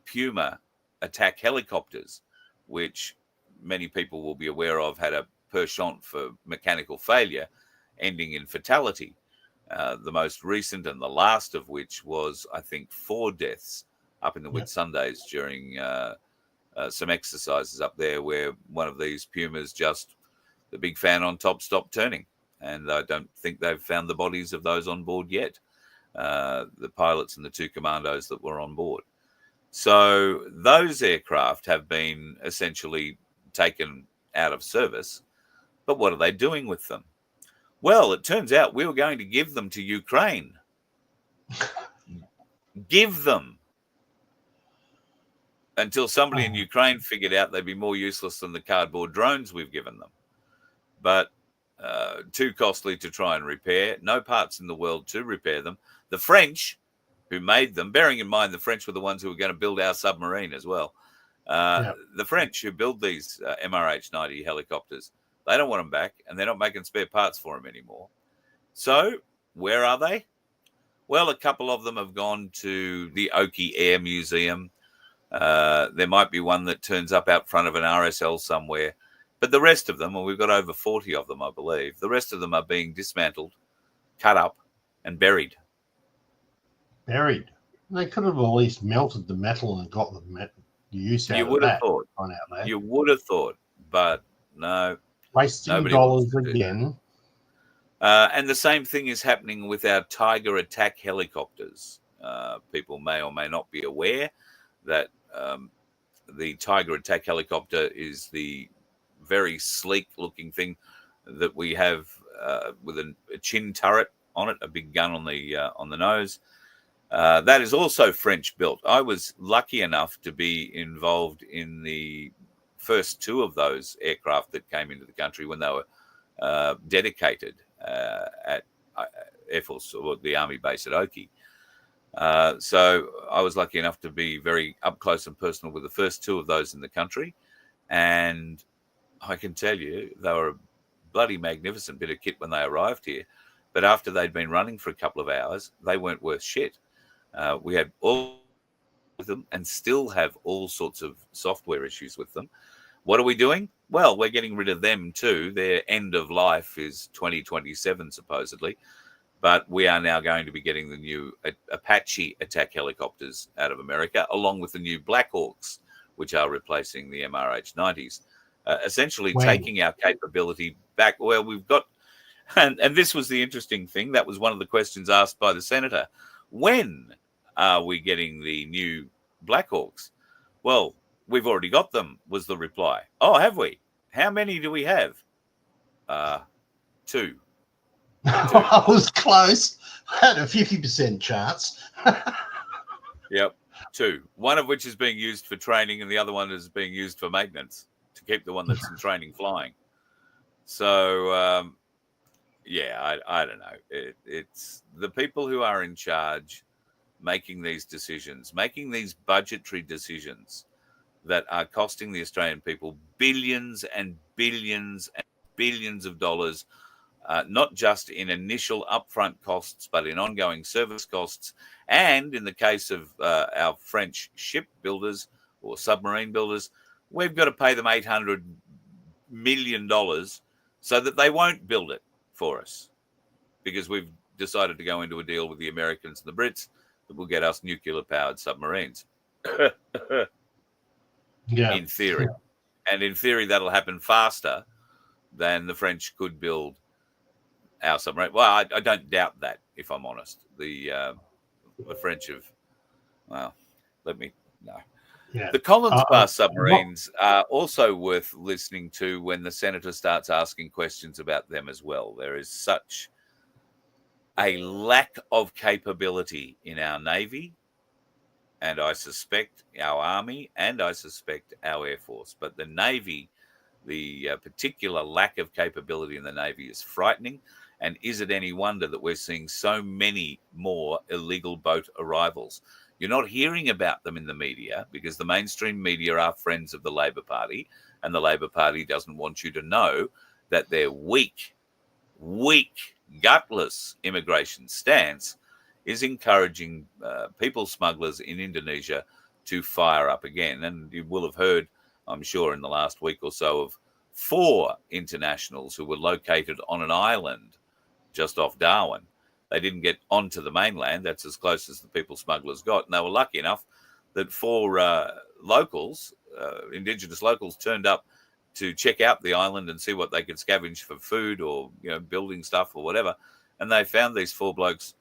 Puma attack helicopters, which many people will be aware of, had a penchant for mechanical failure, ending in fatality. The most recent and the last of which was, I think, 4 deaths up in the Whitsundays during some exercises up there where one of these Pumas the big fan on top stopped turning. and I don't think they've found the bodies of those on board yet, the pilots and the 2 commandos that were on board. So those aircraft have been essentially taken out of service. But what are they doing with them? Well, it turns out we were going to give them to Ukraine. Give them. Until somebody in Ukraine figured out they'd be more useless than the cardboard drones we've given them. But too costly to try and repair. No parts in the world to repair them. The French, who made them, bearing in mind the French were the ones who were going to build our submarine as well. The French who build these MRH-90 helicopters, they don't want them back, and they're not making spare parts for them anymore. So where are they? Well, a couple of them have gone to the Oki Air Museum. There might be one that turns up out front of an RSL somewhere. But the rest of them, and we've got over 40 of them, I believe, the rest of them are being dismantled, cut up, and buried. Buried? They could have at least melted the metal and got the use out you of would that. have thought. You would have thought, but no. Wasting dollars again. And the same thing is happening with our Tiger attack helicopters. People may or may not be aware that the Tiger attack helicopter is the very sleek-looking thing that we have with a chin turret on it, a big gun on the nose. That is also French-built. I was lucky enough to be involved in the first 2 of those aircraft that came into the country when they were dedicated at Air Force or the Army base at Oki. So I was lucky enough to be very up close and personal with the first 2 of those in the country. And I can tell you, they were a bloody magnificent bit of kit when they arrived here. But after they'd been running for a couple of hours, they weren't worth shit. We had all of them and still have all sorts of software issues with them. What are we doing? Well, we're getting rid of them too. Their end of life is 2027, supposedly. But we are now going to be getting the new Apache attack helicopters out of America, along with the new Black Hawks, which are replacing the MRH-90s, essentially taking our capability back. Well, we've got, and this was the interesting thing. That was one of the questions asked by the senator. When are we getting the new Black Hawks? Well, we've already got them, was the reply. Oh, have we? How many do we have? 2. I was close. I had a 50% chance. Yep, 2. One of which is being used for training, and the other one is being used for maintenance to keep the one that's in training flying. So, I don't know. It's the people who are in charge making these decisions, making these budgetary decisions that are costing the Australian people billions and billions and billions of dollars. Not just in initial upfront costs, but in ongoing service costs. And in the case of our French ship builders or submarine builders, we've got to pay them $800 million so that they won't build it for us, because we've decided to go into a deal with the Americans and the Brits that will get us nuclear-powered submarines. In theory. And in theory, that'll happen faster than the French could build our submarine. Well, I don't doubt that, if I'm honest. The French have, well, no. Yeah. The Collins-class submarines are also worth listening to when the senator starts asking questions about them as well. There is such a lack of capability in our Navy, and I suspect our Army, and I suspect our Air Force. But the Navy, the particular lack of capability in the Navy is frightening. And is it any wonder that we're seeing so many more illegal boat arrivals? You're not hearing about them in the media because the mainstream media are friends of the Labor Party, and the Labor Party doesn't want you to know that their weak, gutless immigration stance is encouraging people smugglers in Indonesia to fire up again. And you will have heard, I'm sure, in the last week or so of 4 internationals who were located on an island just off Darwin. They didn't get onto the mainland. That's as close as the people smugglers got. And they were lucky enough that 4 locals, indigenous locals, turned up to check out the island and see what they could scavenge for food or, building stuff or whatever. And they found these 4 blokes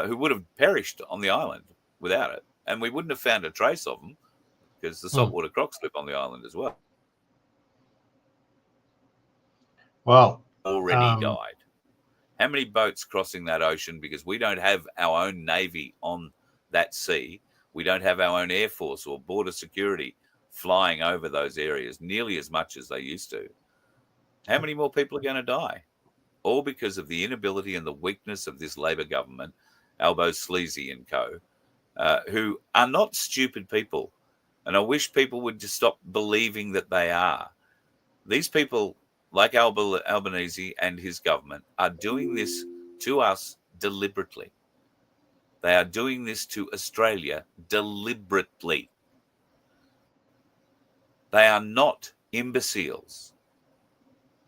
who would have perished on the island without it. And we wouldn't have found a trace of them because the saltwater crocs live on the island as well. Well, already died. How many boats crossing that ocean? Because we don't have our own navy on that sea. We don't have our own air force or border security flying over those areas nearly as much as they used to. How many more people are going to die? All because of the inability and the weakness of this Labor government, Albo Sleazy and co., who are not stupid people. And I wish people would just stop believing that they are. These people, like Albanese and his government, are doing this to us deliberately. They are doing this to Australia deliberately. They are not imbeciles.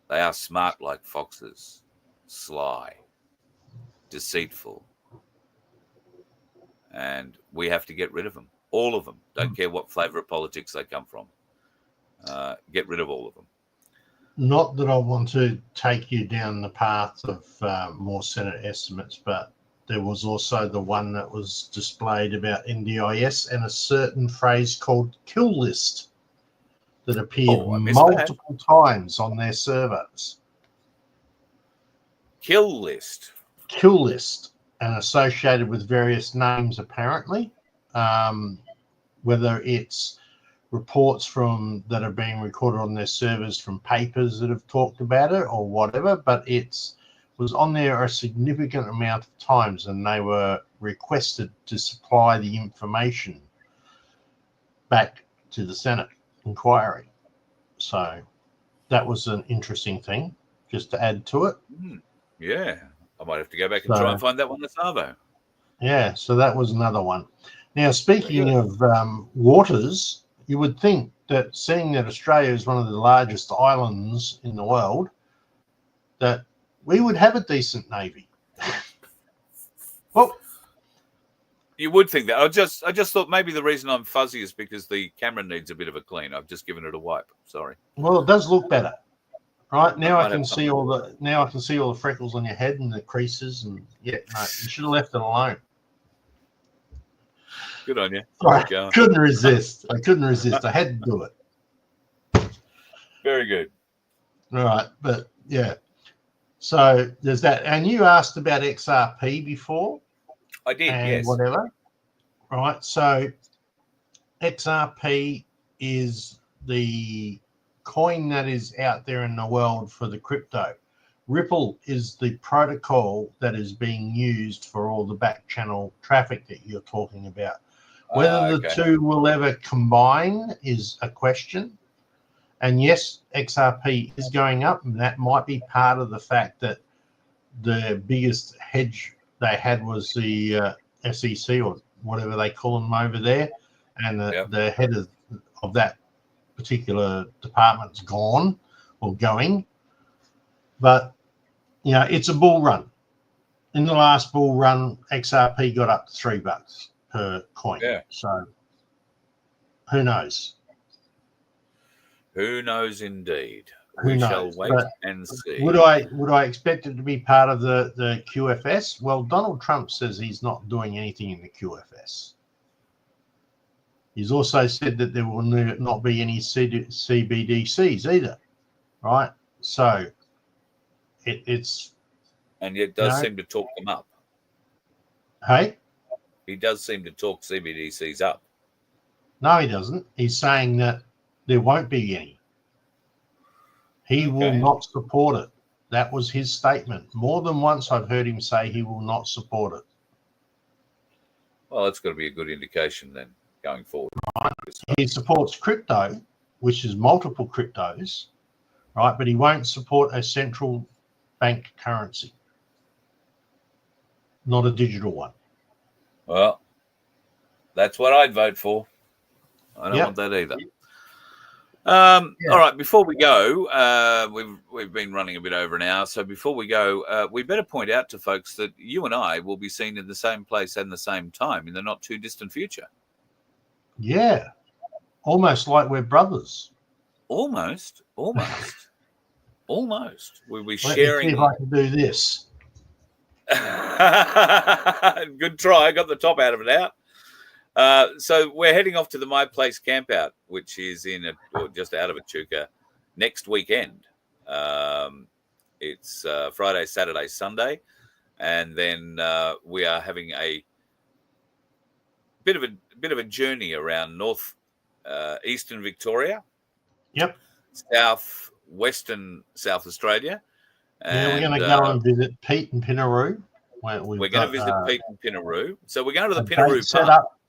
They are smart like foxes, sly, deceitful. And we have to get rid of them. All of them. Don't care what flavour of politics they come from. Get rid of all of them. Not that I want to take you down the path of more Senate estimates, but there was also the one that was displayed about NDIS and a certain phrase called kill list that appeared multiple times on their servers. Kill list. Kill list, and associated with various names apparently, whether it's reports that are being recorded on their servers from papers that have talked about it or whatever, but it was on there a significant amount of times, and they were requested to supply the information back to the Senate inquiry. So that was an interesting thing just to add to it. Yeah, I might have to go back and try and find that one that's Arvo. Yeah, so that was another one. Now, speaking of waters, you would think that seeing that Australia is one of the largest islands in the world, that we would have a decent navy. Well, you would think that. I just thought maybe the reason I'm fuzzy is because the camera needs a bit of a clean. I've just given it a wipe. Sorry. Well, it does look better. Right now, I can see all the freckles on your head and the creases, and no, you should have left it alone. Good on you. I couldn't resist. I had to do it. Very good. All right, but yeah. So there's that. And you asked about XRP before. I did, yes. Whatever. Right. So XRP is the coin that is out there in the world for the crypto. Ripple is the protocol that is being used for all the back channel traffic that you're talking about. Whether the two will ever combine is a question. And yes, XRP is going up, and that might be part of the fact that the biggest hedge they had was the SEC or whatever they call them over there, and the head of that particular department's gone or going. But it's a bull run. In the last bull run, XRP got up to $3 per coin. Yeah. So who knows? Who knows indeed? We shall wait and see. Would I expect it to be part of the QFS? Well, Donald Trump says he's not doing anything in the QFS. He's also said that there will not be any CBDCs either, right? So it's... And yet does seem to talk them up. Hey? He does seem to talk CBDCs up. No, he doesn't. He's saying that there won't be any. He will not support it. That was his statement. More than once I've heard him say he will not support it. Well, that's got to be a good indication then, going forward. He supports crypto, which is multiple cryptos, right? But he won't support a central bank currency, not a digital one. Well, that's what I'd vote for. I don't want that either. All right, before we go, we've been running a bit over an hour. So before we go, we better point out to folks that you and I will be seen in the same place and the same time in the not too distant future. Yeah, almost like we're brothers. Almost. We'll be Let me sharing. see if I can do this. Good try. Got the top out of it out. So we're heading off to the My Place Campout, which is or just out of Echuca, next weekend. It's Friday, Saturday, Sunday, and then we are having a bit of a journey around eastern Victoria. Yep. Western South Australia. Yeah, we're going to go and visit Pete and Pinaroo. We're going to visit Pete and Pinaroo. So we're going to the a Pinaroo date set pub. up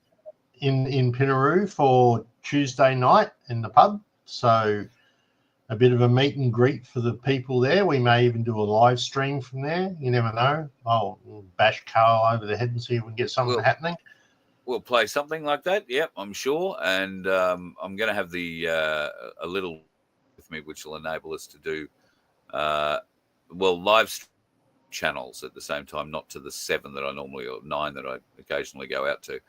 in Pinaroo for Tuesday night in the pub. So a bit of a meet and greet for the people there. We may even do a live stream from there. You never know. I'll bash Carl over the head and see if we can get something happening. We'll play something like that. Yep, I'm sure. And I'm going to have a little with me, which will enable us to do live channels at the same time, not to the 7 that I normally, or 9 that I occasionally go out to.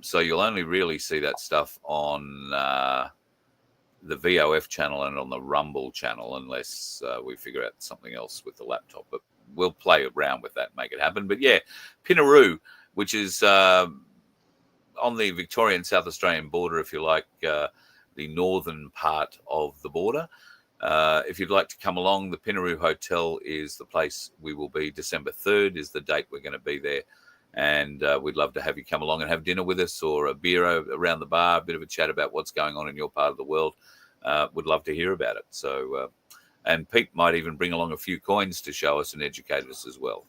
So you'll only really see that stuff on the VOF channel and on the Rumble channel, unless we figure out something else with the laptop. But we'll play around with that, make it happen. But yeah, Pinaroo, which is on the Victorian South Australian border, if you like, the northern part of the border. If you'd like to come along, the Pinaroo Hotel is the place we will be. December 3rd is the date we're going to be there. And we'd love to have you come along and have dinner with us, or a beer around the bar, a bit of a chat about what's going on in your part of the world. Would love to hear about it. So, and Pete might even bring along a few coins to show us and educate us as well.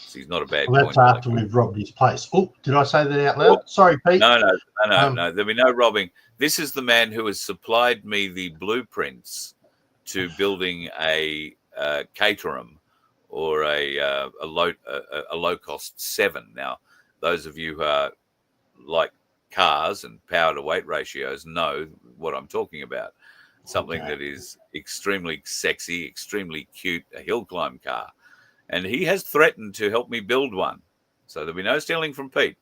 So he's not a bad Well, that's coin after we've robbed his place. Oh, did I say that out loud? Oh, sorry, Pete. No. There'll be no robbing. This is the man who has supplied me the blueprints to building a caterum, or a low-cost 7. Now, those of you who like cars and power to weight ratios know what I'm talking about. Something that is extremely sexy, extremely cute, a hill climb car. And he has threatened to help me build one. So there'll be no stealing from Pete.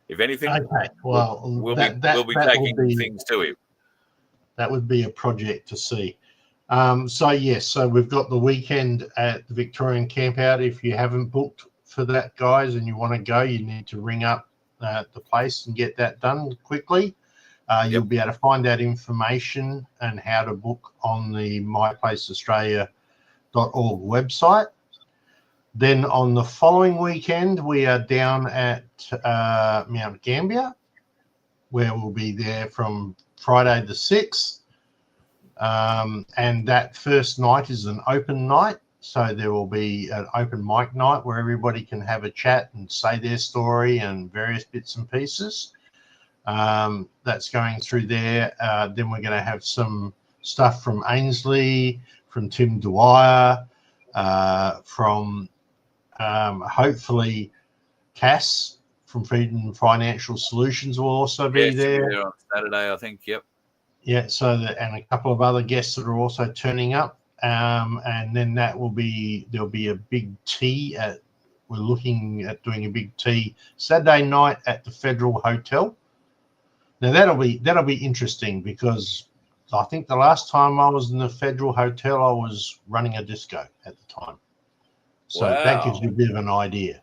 If anything, we'll be taking things to him. That would be a project to see. So we've got the weekend at the Victorian Campout. If you haven't booked for that, guys, and you want to go, you need to ring up the place and get that done quickly. You'll be able to find that information and how to book on the myplaceaustralia.org website. Then on the following weekend, we are down at Mount Gambier, where we'll be there from Friday the 6th. And that first night is an open night. So there will be an open mic night where everybody can have a chat and say their story and various bits and pieces. That's going through there. Then we're going to have some stuff from Ainslie, from Tim Dwyer, from hopefully Cass from Freedom Financial Solutions will also be there on Saturday, I think. Yep. Yeah, and a couple of other guests that are also turning up, and then there'll be a big tea. We're looking at doing a big tea Saturday night at the Federal Hotel. Now that'll be interesting, because I think the last time I was in the Federal Hotel, I was running a disco at the time. So that gives you a bit of an idea.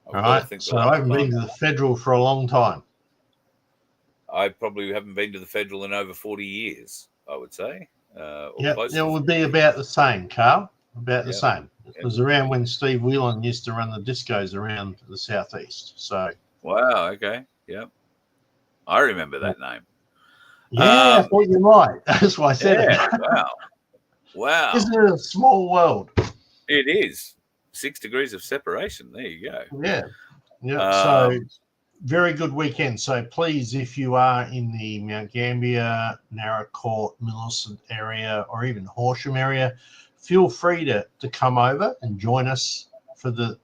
All right. So I haven't been to the Federal for a long time. I probably haven't been to the Federal in over 40 years, I would say. It would be about the same, Carl. About the same. It was around when Steve Whelan used to run the discos around the southeast. So. Wow. Okay. Yep. I remember that name. Yeah, I thought you might. That's why I said it. Wow. Isn't it a small world? It is. 6 degrees of separation. There you go. Yeah. So very good weekend. So please, if you are in the Mount Gambier, Narracourt, Millicent area, or even Horsham area, feel free to come over and join us for the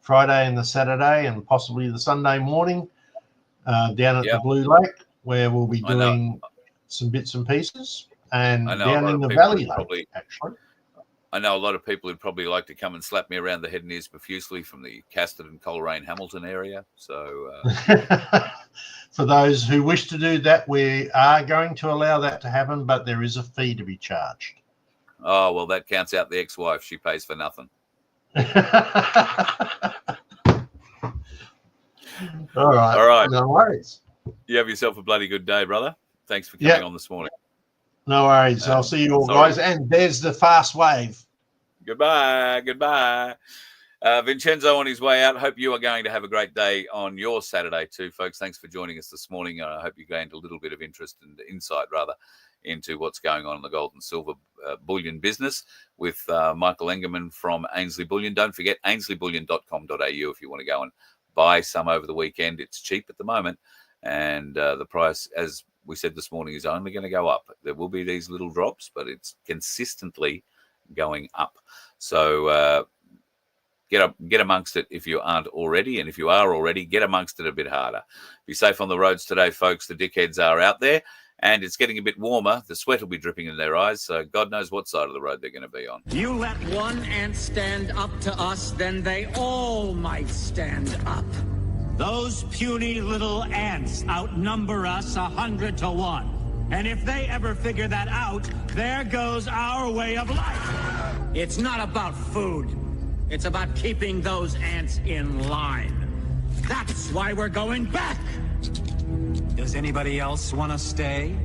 Friday and the Saturday and possibly the Sunday morning down at the Blue Lake, where we'll be doing some bits and pieces, and down in the Valley Lake, actually. I know a lot of people who'd probably like to come and slap me around the head and ears profusely from the Casterton, Coleraine, Hamilton area. So For those who wish to do that, we are going to allow that to happen, but there is a fee to be charged. Oh, well, that counts out the ex-wife. She pays for nothing. All right. All right. No worries. You have yourself a bloody good day, brother. Thanks for coming on this morning. No worries. I'll see you all, guys. And there's the fast wave. Goodbye. Goodbye. Vincenzo on his way out. Hope you are going to have a great day on your Saturday too, folks. Thanks for joining us this morning. I hope you gained a little bit of interest and insight, rather, into what's going on in the gold and silver bullion business with Michael Engerman from Ainslie Bullion. Don't forget ainslieBullion.com.au if you want to go and buy some over the weekend. It's cheap at the moment, and the price, as we said this morning, is only going to go up. There will be these little drops, but it's consistently going up. So get amongst it if you aren't already, and if you are already, get amongst it a bit harder. Be safe on the roads today, folks. The dickheads are out there, and it's getting a bit warmer. The sweat will be dripping in their eyes, so God knows what side of the road they're going to be on. You let one ant stand up to us, then they all might stand up. Those puny little ants outnumber us 100 to 1. And if they ever figure that out, there goes our way of life. It's not about food. It's about keeping those ants in line. That's why we're going back. Does anybody else want to stay?